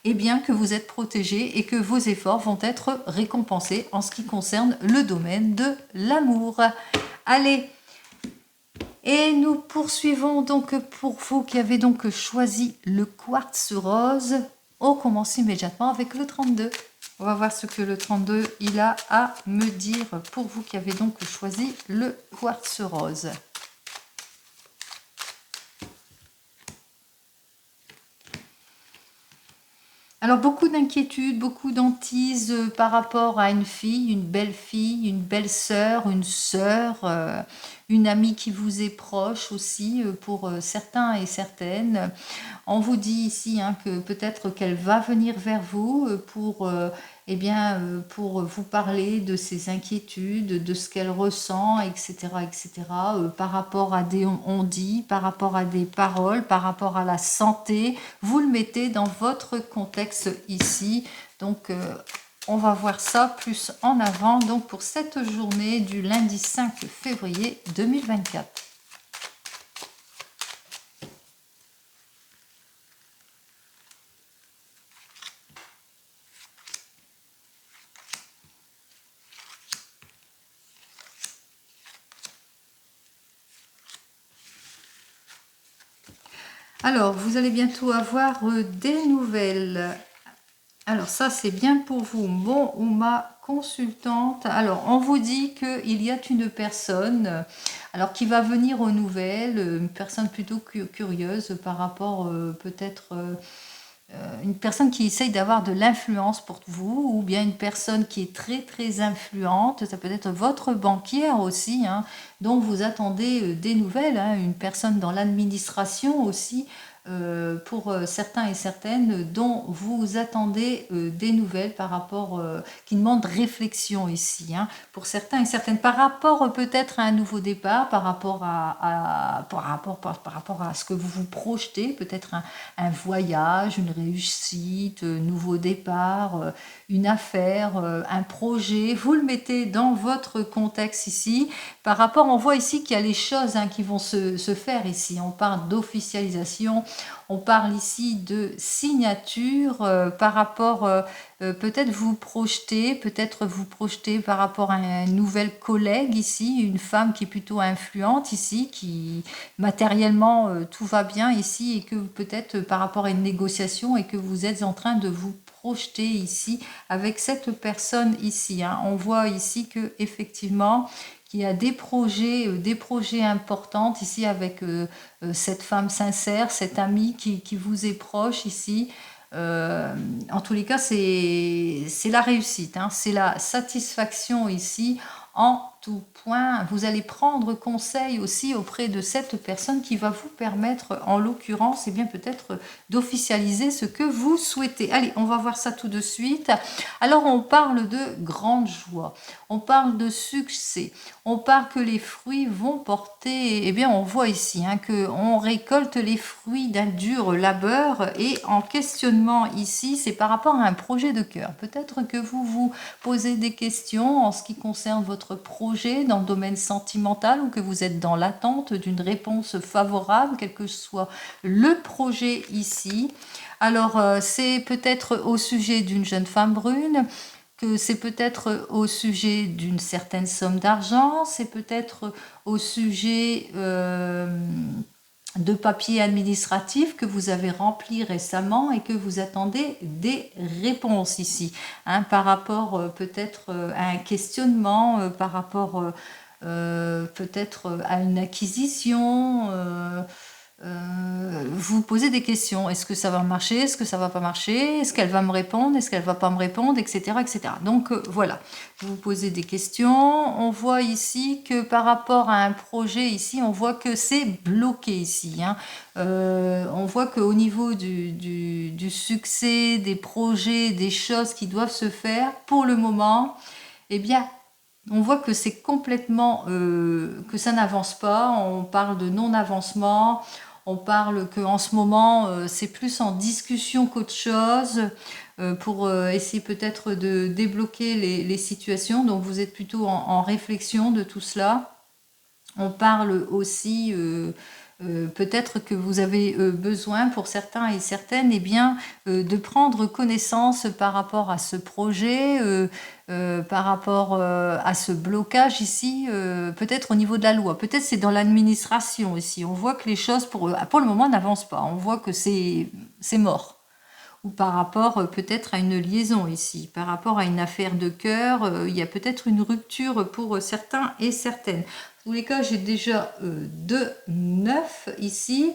eh bien que vous êtes protégé et que vos efforts vont être récompensés en ce qui concerne le domaine de l'amour. Allez, et nous poursuivons donc pour vous qui avez donc choisi le quartz rose. On commence immédiatement avec le 32. On va voir ce que le 32 il a à me dire pour vous qui avez donc choisi le quartz rose. Alors beaucoup d'inquiétudes, beaucoup d'hantises par rapport à une fille, une belle sœur, une amie qui vous est proche aussi pour certains et certaines. On vous dit ici hein, que peut-être qu'elle va venir vers vous pour, eh bien, pour vous parler de ses inquiétudes, de ce qu'elle ressent, etc., etc., par rapport à des on-dit, par rapport à des paroles, par rapport à la santé. Vous le mettez dans votre contexte ici. Donc, on va voir ça plus en avant donc pour cette journée du lundi 5 février 2024. Alors, vous allez bientôt avoir des nouvelles. Alors ça, c'est bien pour vous, mon ou ma consultante. Alors, on vous dit qu'il y a une personne alors qui va venir aux nouvelles, une personne plutôt curieuse par rapport peut-être une personne qui essaye d'avoir de l'influence pour vous, ou bien une personne qui est très très influente. Ça peut être votre banquière aussi, hein, dont vous attendez des nouvelles, hein, une personne dans l'administration aussi, pour certains et certaines dont vous attendez des nouvelles par rapport, qui demandent réflexion ici, hein, pour certains et certaines, par rapport peut-être à un nouveau départ, par rapport par rapport à ce que vous vous projetez, peut-être un voyage, une réussite, nouveau départ, une affaire, un projet. Vous le mettez dans votre contexte ici. Par rapport, on voit ici qu'il y a les choses hein, qui vont se faire ici. On parle d'officialisation, on parle ici de signature par rapport, peut-être vous projetez par rapport à une nouvelle collègue ici, une femme qui est plutôt influente ici, qui matériellement tout va bien ici et que peut-être par rapport à une négociation et que vous êtes en train de vous projeter ici avec cette personne ici, hein. On voit ici que effectivement qu'il y a des projets importants ici avec cette femme sincère, cette amie qui vous est proche ici. En tous les cas, c'est la réussite, hein, c'est la satisfaction ici en tout point. Vous allez prendre conseil aussi auprès de cette personne qui va vous permettre, en l'occurrence, et bien peut-être d'officialiser ce que vous souhaitez. Allez, on va voir ça tout de suite. Alors, on parle de grande joie, on parle de succès, on parle que les fruits vont porter, eh bien, on voit ici hein, qu'on récolte les fruits d'un dur labeur et en questionnement ici, c'est par rapport à un projet de cœur. Peut-être que vous vous posez des questions en ce qui concerne votre projet dans le domaine sentimental ou que vous êtes dans l'attente d'une réponse favorable, quel que soit le projet ici. Alors, c'est peut-être au sujet d'une jeune femme brune, que c'est peut-être au sujet d'une certaine somme d'argent, c'est peut-être au sujet de papiers administratifs que vous avez remplis récemment et que vous attendez des réponses ici, hein, par rapport peut-être à un questionnement, par rapport peut-être à une acquisition. Vous posez des questions. Est-ce que ça va marcher? Est-ce que ça va pas marcher? Est-ce qu'elle va me répondre? Est-ce qu'elle va pas me répondre? Etc. etc. Donc voilà, vous posez des questions. On voit ici que par rapport à un projet ici, on voit que c'est bloqué ici, hein. On voit qu'au niveau du succès, des projets, des choses qui doivent se faire, pour le moment, eh bien, on voit que c'est complètement, que ça n'avance pas. On parle de non-avancement. On parle qu'en ce moment, c'est plus en discussion qu'autre chose pour essayer peut-être de débloquer les situations. Donc vous êtes plutôt en réflexion de tout cela. On parle aussi peut-être que vous avez besoin pour certains et certaines eh bien, de prendre connaissance par rapport à ce projet, par rapport à ce blocage ici, peut-être au niveau de la loi, peut-être c'est dans l'administration ici. On voit que les choses pour le moment n'avancent pas, on voit que c'est mort. Ou par rapport peut-être à une liaison ici, par rapport à une affaire de cœur, il y a peut-être une rupture pour certains et certaines. Dans tous les cas, j'ai déjà 2 9 ici.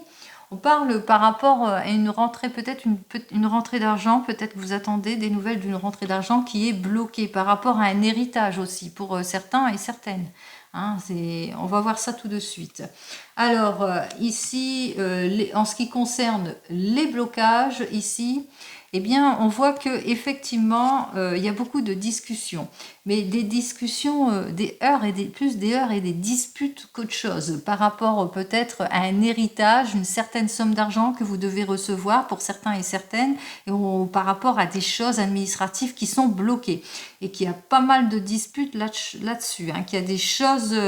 On parle par rapport à une rentrée, peut-être une rentrée d'argent, peut-être que vous attendez des nouvelles d'une rentrée d'argent qui est bloquée, par rapport à un héritage aussi pour certains et certaines. Hein, on va voir ça tout de suite. Alors, ici, en ce qui concerne les blocages, ici, eh bien, on voit que effectivement, il y a beaucoup de discussions, mais des discussions, des heurts et plus des heurts et des disputes qu'autre chose, par rapport peut-être à un héritage, une certaine somme d'argent que vous devez recevoir pour certains et certaines, par rapport à des choses administratives qui sont bloquées, et qu'il y a pas mal de disputes là-dessus, hein, qu'il y a des choses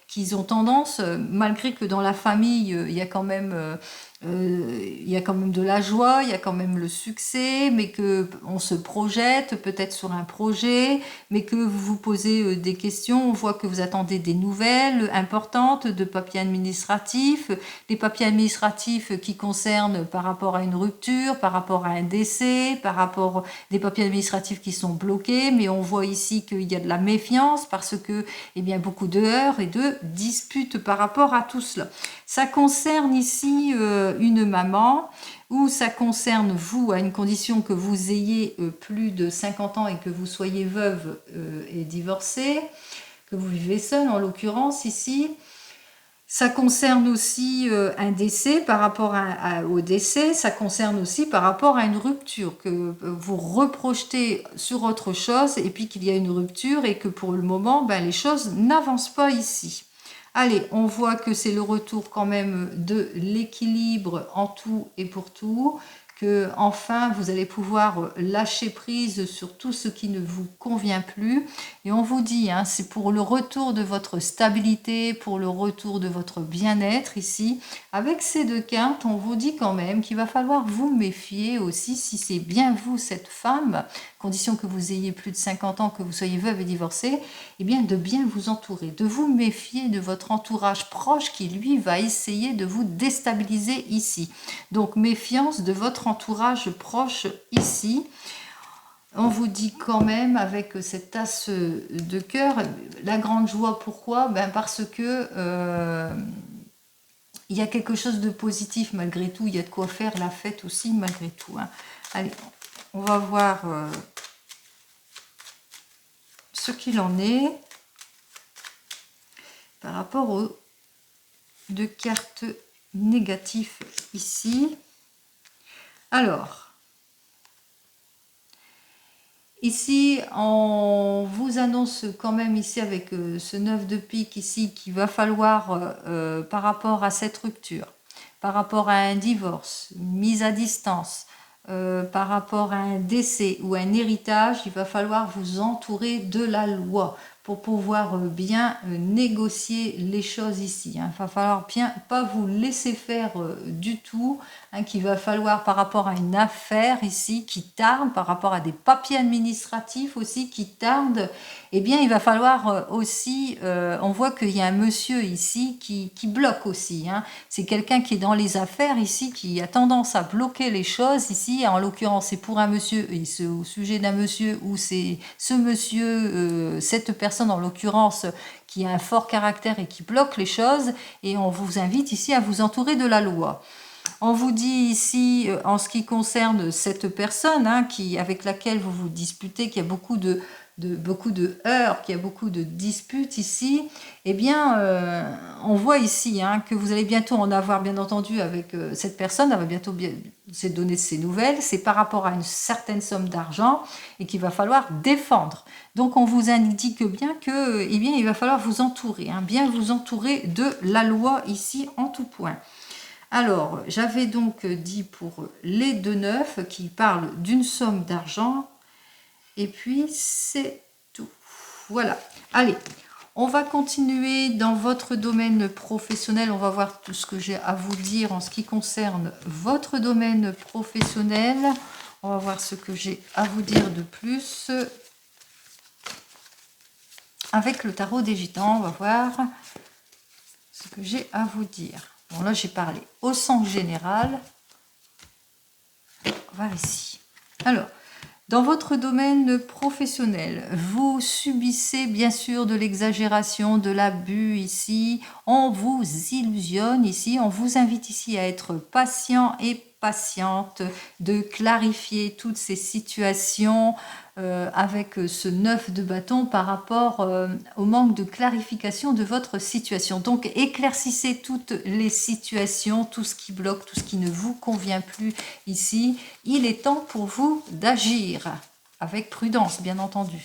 qu'ils ont tendance, malgré que dans la famille, il y a quand même de la joie, il y a quand même le succès, mais que on se projette peut-être sur un projet, mais que vous vous posez des questions, on voit que vous attendez des nouvelles importantes de papiers administratifs, des papiers administratifs qui concernent par rapport à une rupture, par rapport à un décès, par rapport des papiers administratifs qui sont bloqués, mais on voit ici qu'il y a de la méfiance parce que, eh bien, beaucoup de heurts et de disputes par rapport à tout cela. Ça concerne ici une maman, ou ça concerne vous, à une condition que vous ayez plus de 50 ans et que vous soyez veuve et divorcée, que vous vivez seule en l'occurrence ici. Ça concerne aussi un décès par rapport au décès, ça concerne aussi par rapport à une rupture, que vous reprojetez sur autre chose et puis qu'il y a une rupture et que pour le moment, ben, les choses n'avancent pas ici. Allez, on voit que c'est le retour quand même de l'équilibre en tout et pour tout, que enfin vous allez pouvoir lâcher prise sur tout ce qui ne vous convient plus. Et on vous dit, hein, c'est pour le retour de votre stabilité, pour le retour de votre bien-être ici. Avec ces deux cartes, on vous dit quand même qu'il va falloir vous méfier aussi si c'est bien vous, cette femme, condition que vous ayez plus de 50 ans, que vous soyez veuve et divorcée, eh bien de bien vous entourer, de vous méfier de votre entourage proche qui lui va essayer de vous déstabiliser ici. Donc méfiance de votre entourage proche ici. On vous dit quand même avec cette as de cœur, la grande joie, pourquoi? Ben parce que il y a quelque chose de positif malgré tout, il y a de quoi faire la fête aussi malgré tout. Hein. Allez, on va voir ce qu'il en est par rapport aux deux cartes négatives ici. Alors, ici, on vous annonce quand même ici avec ce 9 de pique ici qu'il va falloir, par rapport à cette rupture, par rapport à un divorce, une mise à distance, par rapport à un décès ou un héritage, il va falloir vous entourer de la loi pour pouvoir bien négocier les choses ici. Hein. Il va falloir bien pas vous laisser faire du tout, hein, qu'il va falloir par rapport à une affaire ici qui tarde, par rapport à des papiers administratifs aussi qui tardent, eh bien il va falloir aussi, on voit qu'il y a un monsieur ici qui bloque aussi. Hein. C'est quelqu'un qui est dans les affaires ici, qui a tendance à bloquer les choses ici, en l'occurrence c'est pour un monsieur, et c'est au sujet d'un monsieur, ou c'est ce monsieur, cette personne en l'occurrence qui a un fort caractère et qui bloque les choses, et on vous invite ici à vous entourer de la loi. On vous dit ici, en ce qui concerne cette personne, hein, avec laquelle vous vous disputez, qu'il y a beaucoup de heurts, qu'il y a beaucoup de disputes ici, eh bien, on voit ici hein, que vous allez bientôt en avoir, bien entendu, avec cette personne, elle va bientôt se donner ses nouvelles, c'est par rapport à une certaine somme d'argent et qu'il va falloir défendre. Donc, on vous indique bien que, eh bien, il va falloir vous entourer, hein, bien vous entourer de la loi ici en tout point. Alors, j'avais donc dit pour les 2-9 qui parlent d'une somme d'argent. Et puis, c'est tout. Voilà. Allez, on va continuer dans votre domaine professionnel. On va voir tout ce que j'ai à vous dire en ce qui concerne votre domaine professionnel. On va voir ce que j'ai à vous dire de plus. Avec le tarot des gitans, on va voir ce que j'ai à vous dire. Bon, là, j'ai parlé au sens général. On va voir ici. Alors, dans votre domaine professionnel, vous subissez bien sûr de l'exagération, de l'abus ici. On vous illusionne ici. On vous invite ici à être patient et patiente, de clarifier toutes ces situations avec ce 9 de bâton par rapport au manque de clarification de votre situation. Donc éclaircissez toutes les situations, tout ce qui bloque, tout ce qui ne vous convient plus ici. Il est temps pour vous d'agir avec prudence, bien entendu.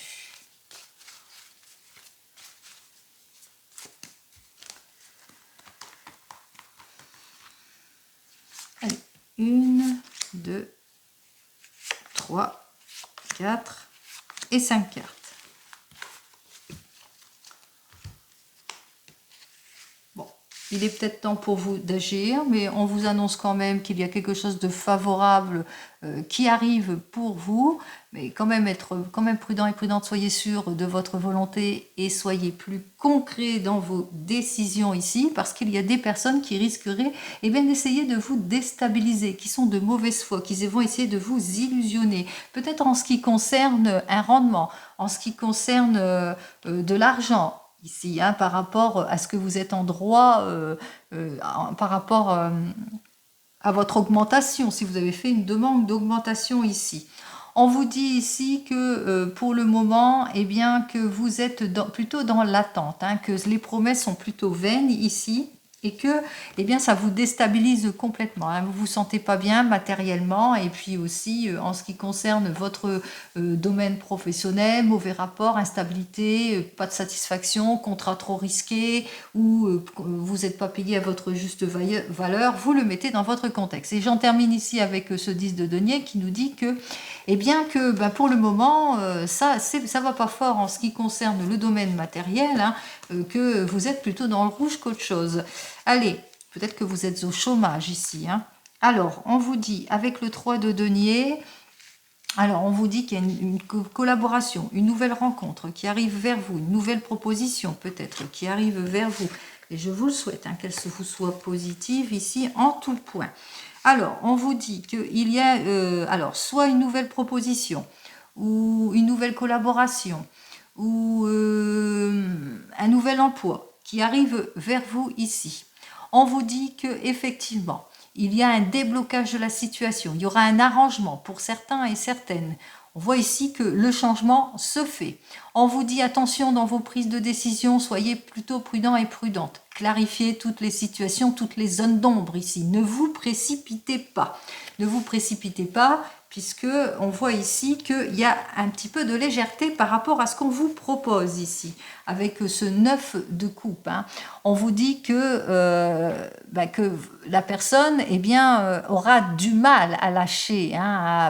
Allez, 1, 2, 3, 4 et 5 cartes. Bon, il est peut-être temps pour vous d'agir, mais on vous annonce quand même qu'il y a quelque chose de favorable qui arrive pour vous. Mais quand même être prudent et prudente, soyez sûr de votre volonté et soyez plus concret dans vos décisions ici, parce qu'il y a des personnes qui risqueraient d'essayer de vous déstabiliser, qui sont de mauvaise foi, qui vont essayer de vous illusionner. Peut-être en ce qui concerne un rendement, en ce qui concerne de l'argent, ici, par rapport à ce que vous êtes en droit, par rapport à votre augmentation, si vous avez fait une demande d'augmentation ici. On vous dit ici que pour le moment, que vous êtes plutôt dans l'attente, que les promesses sont plutôt vaines ici, et que ça vous déstabilise complètement. Vous vous sentez pas bien matériellement, et puis aussi en ce qui concerne votre domaine professionnel, mauvais rapport, instabilité, pas de satisfaction, contrat trop risqué, ou vous n'êtes pas payé à votre juste valeur, vous le mettez dans votre contexte. Et j'en termine ici avec ce 10 de denier qui nous dit que pour le moment, ça va pas fort en ce qui concerne le domaine matériel, que vous êtes plutôt dans le rouge qu'autre chose. Allez, peut-être que vous êtes au chômage ici. Alors, on vous dit, avec le 3 de denier, alors on vous dit qu'il y a une collaboration, une nouvelle rencontre qui arrive vers vous, une nouvelle proposition peut-être qui arrive vers vous. Et je vous le souhaite, qu'elle vous soit positive ici en tout point. Alors, on vous dit qu'il y a soit une nouvelle proposition, ou une nouvelle collaboration, ou un nouvel emploi qui arrive vers vous ici. On vous dit que effectivement, il y a un déblocage de la situation, il y aura un arrangement pour certains et certaines. On voit ici que le changement se fait. On vous dit attention dans vos prises de décision, soyez plutôt prudent et prudente. Clarifiez toutes les situations, toutes les zones d'ombre ici. Ne vous précipitez pas. Ne vous précipitez pas, puisque on voit ici qu'il y a un petit peu de légèreté par rapport à ce qu'on vous propose ici, avec ce 9 de coupe. On vous dit que la personne aura du mal à lâcher,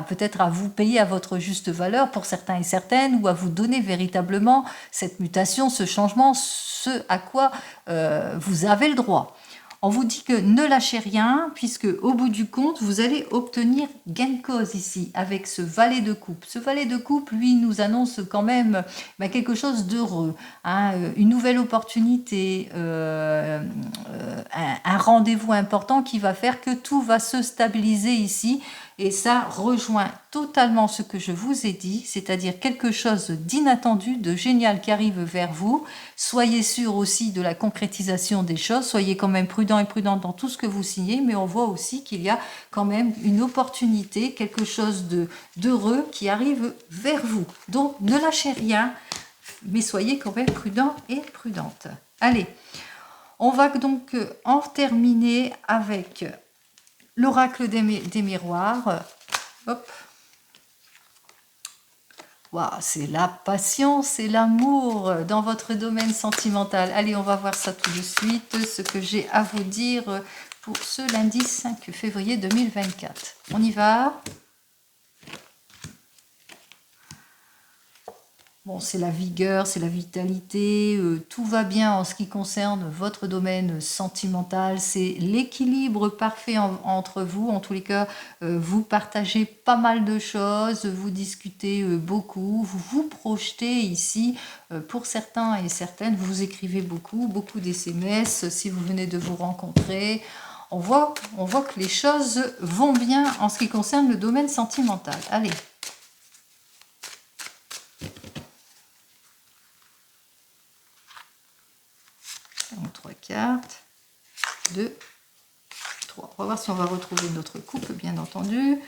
peut-être à vous payer à votre juste valeur pour certains et certaines, ou à vous donner véritablement cette mutation, ce changement, ce à quoi vous avez le droit. On vous dit que ne lâchez rien, puisque au bout du compte, vous allez obtenir gain de cause ici, avec ce valet de coupe. Ce valet de coupe, lui, nous annonce quand même quelque chose d'heureux, une nouvelle opportunité, un rendez-vous important qui va faire que tout va se stabiliser ici. Et ça rejoint totalement ce que je vous ai dit, c'est-à-dire quelque chose d'inattendu, de génial qui arrive vers vous. Soyez sûr aussi de la concrétisation des choses, soyez quand même prudent et prudente dans tout ce que vous signez, mais on voit aussi qu'il y a quand même une opportunité, quelque chose d'heureux qui arrive vers vous. Donc ne lâchez rien, mais soyez quand même prudent et prudente. Allez, on va donc en terminer avec l'oracle des miroirs. Hop. Wow, c'est la passion, c'est l'amour dans votre domaine sentimental. Allez, on va voir ça tout de suite, ce que j'ai à vous dire pour ce lundi 5 février 2024. On y va? Bon, c'est la vigueur, c'est la vitalité, tout va bien en ce qui concerne votre domaine sentimental, c'est l'équilibre parfait entre vous. En tous les cas, vous partagez pas mal de choses, vous discutez beaucoup, vous vous projetez ici. Pour certains et certaines, vous écrivez beaucoup d'SMS si vous venez de vous rencontrer. On voit que les choses vont bien en ce qui concerne le domaine sentimental. Allez. 3 cartes, 2, 3. On va voir si on va retrouver notre couple, bien entendu.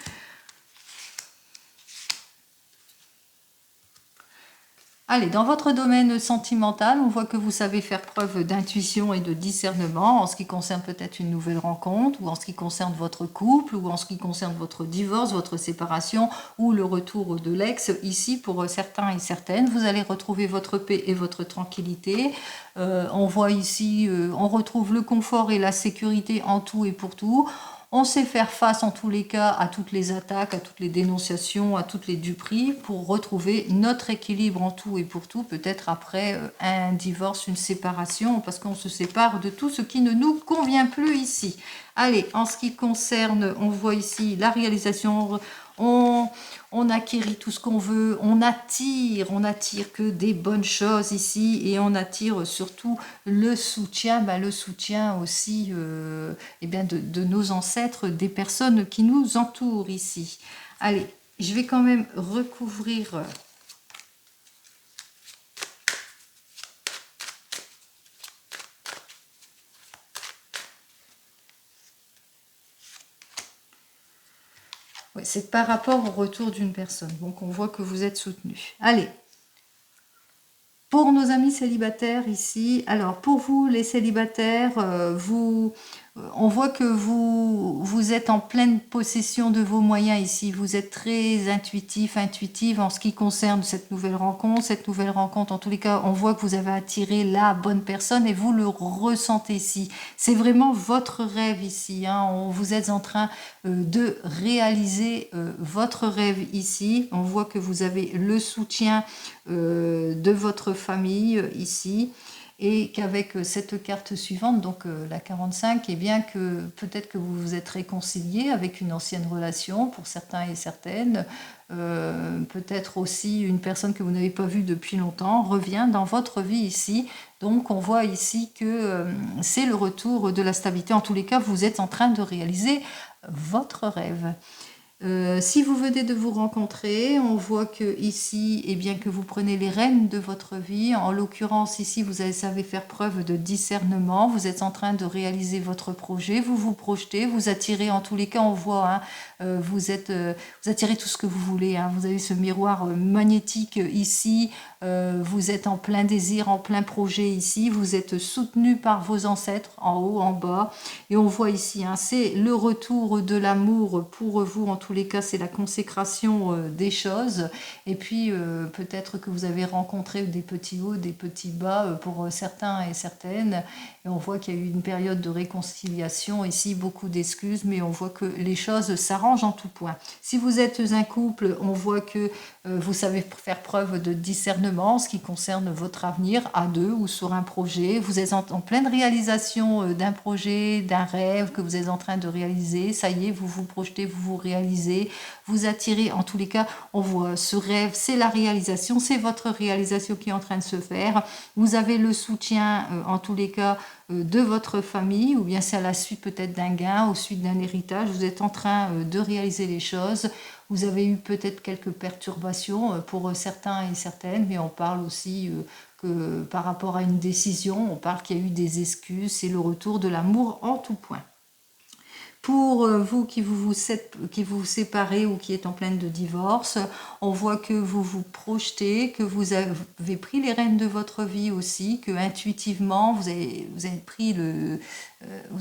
Allez, dans votre domaine sentimental, on voit que vous savez faire preuve d'intuition et de discernement en ce qui concerne peut-être une nouvelle rencontre, ou en ce qui concerne votre couple, ou en ce qui concerne votre divorce, votre séparation, ou le retour de l'ex. Ici, pour certains et certaines, vous allez retrouver votre paix et votre tranquillité. On voit ici, on retrouve le confort et la sécurité en tout et pour tout. On sait faire face en tous les cas à toutes les attaques, à toutes les dénonciations, à toutes les duperies pour retrouver notre équilibre en tout et pour tout, peut-être après un divorce, une séparation, parce qu'on se sépare de tout ce qui ne nous convient plus ici. Allez, en ce qui concerne, on voit ici la réalisation, on acquérit tout ce qu'on veut, on attire que des bonnes choses ici et on attire surtout le soutien aussi eh bien de nos ancêtres, des personnes qui nous entourent ici. Allez, je vais quand même recouvrir oui, c'est par rapport au retour d'une personne. Donc, on voit que vous êtes soutenu. Allez. Pour nos amis célibataires ici, alors pour vous les célibataires, on voit que vous êtes en pleine possession de vos moyens ici. Vous êtes très intuitive en ce qui concerne cette nouvelle rencontre. Cette nouvelle rencontre, en tous les cas, on voit que vous avez attiré la bonne personne et vous le ressentez ici. C'est vraiment votre rêve ici. Hein. Vous êtes en train de réaliser votre rêve ici. On voit que vous avez le soutien de votre famille ici et qu'avec cette carte suivante, donc la 45, eh bien que peut-être que vous vous êtes réconcilié avec une ancienne relation pour certains et certaines, peut-être aussi une personne que vous n'avez pas vue depuis longtemps revient dans votre vie ici. Donc on voit ici que c'est le retour de la stabilité. En tous les cas, vous êtes en train de réaliser votre rêve. Si vous venez de vous rencontrer, on voit que ici, eh bien, que vous prenez les rênes de votre vie. En l'occurrence, ici, vous savez faire preuve de discernement. Vous êtes en train de réaliser votre projet. Vous vous projetez, vous attirez. En tous les cas, on voit, hein, vous attirez tout ce que vous voulez. Hein. Vous avez ce miroir magnétique ici. Vous êtes en plein désir, en plein projet ici. Vous êtes soutenu par vos ancêtres, en haut, en bas. Et on voit ici, hein, c'est le retour de l'amour pour vous. En tous les cas, c'est la consécration des choses. Et puis, peut-être que vous avez rencontré des petits hauts, des petits bas pour certains et certaines. Et on voit qu'il y a eu une période de réconciliation ici, beaucoup d'excuses, mais on voit que les choses s'arrangent en tout point. Si vous êtes un couple, on voit que vous savez faire preuve de discernement en ce qui concerne votre avenir à deux ou sur un projet. Vous êtes en pleine réalisation d'un projet, d'un rêve que vous êtes en train de réaliser. Ça y est, vous vous projetez, vous vous réalisez, vous attirez. En tous les cas, on voit ce rêve, c'est la réalisation, c'est votre réalisation qui est en train de se faire. Vous avez le soutien, en tous les cas, de votre famille, ou bien c'est à la suite peut-être d'un gain, au suite d'un héritage. Vous êtes en train de réaliser les choses. Vous avez eu peut-être quelques perturbations pour certains et certaines, mais on parle aussi que par rapport à une décision, on parle qu'il y a eu des excuses, c'est le retour de l'amour en tout point. Pour vous qui vous séparez ou qui êtes en pleine de divorce, on voit que vous vous projetez, que vous avez pris les rênes de votre vie aussi, que intuitivement vous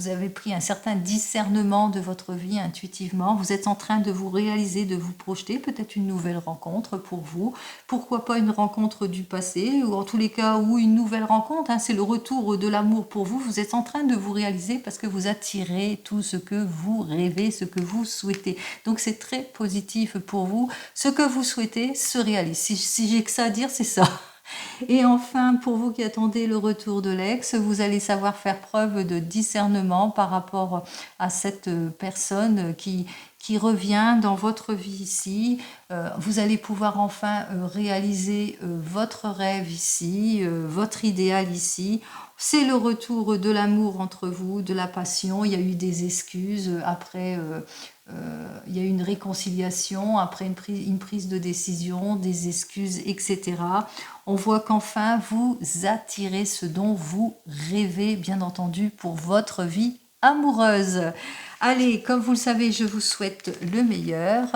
avez pris un certain discernement de votre vie intuitivement. Vous êtes en train de vous réaliser, de vous projeter, peut-être une nouvelle rencontre pour vous. Pourquoi pas une rencontre du passé, ou en tous les cas, ou une nouvelle rencontre. Hein, c'est le retour de l'amour pour vous. Vous êtes en train de vous réaliser parce que vous attirez tout ce que vous rêvez, ce que vous souhaitez. Donc c'est très positif pour vous. Ce que vous souhaitez se réalise. Si j'ai que ça à dire, c'est ça. Et enfin, pour vous qui attendez le retour de l'ex, vous allez savoir faire preuve de discernement par rapport à cette personne qui revient dans votre vie ici. Vous allez pouvoir enfin réaliser votre rêve ici, votre idéal ici. C'est le retour de l'amour entre vous, de la passion. Il y a eu des excuses après... il y a eu une réconciliation, après une prise de décision, des excuses, etc. On voit qu'enfin, vous attirez ce dont vous rêvez, bien entendu, pour votre vie amoureuse. Allez, comme vous le savez, je vous souhaite le meilleur.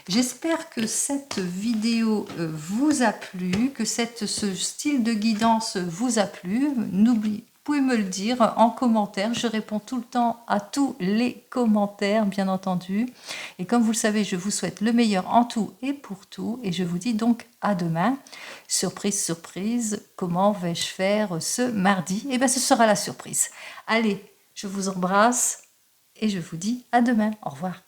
J'espère que cette vidéo vous a plu, que ce style de guidance vous a plu. Vous pouvez me le dire en commentaire. Je réponds tout le temps à tous les commentaires, bien entendu. Et comme vous le savez, je vous souhaite le meilleur en tout et pour tout. Et je vous dis donc à demain. Surprise, surprise, comment vais-je faire ce mardi? Eh bien, ce sera la surprise. Allez, je vous embrasse et je vous dis à demain. Au revoir.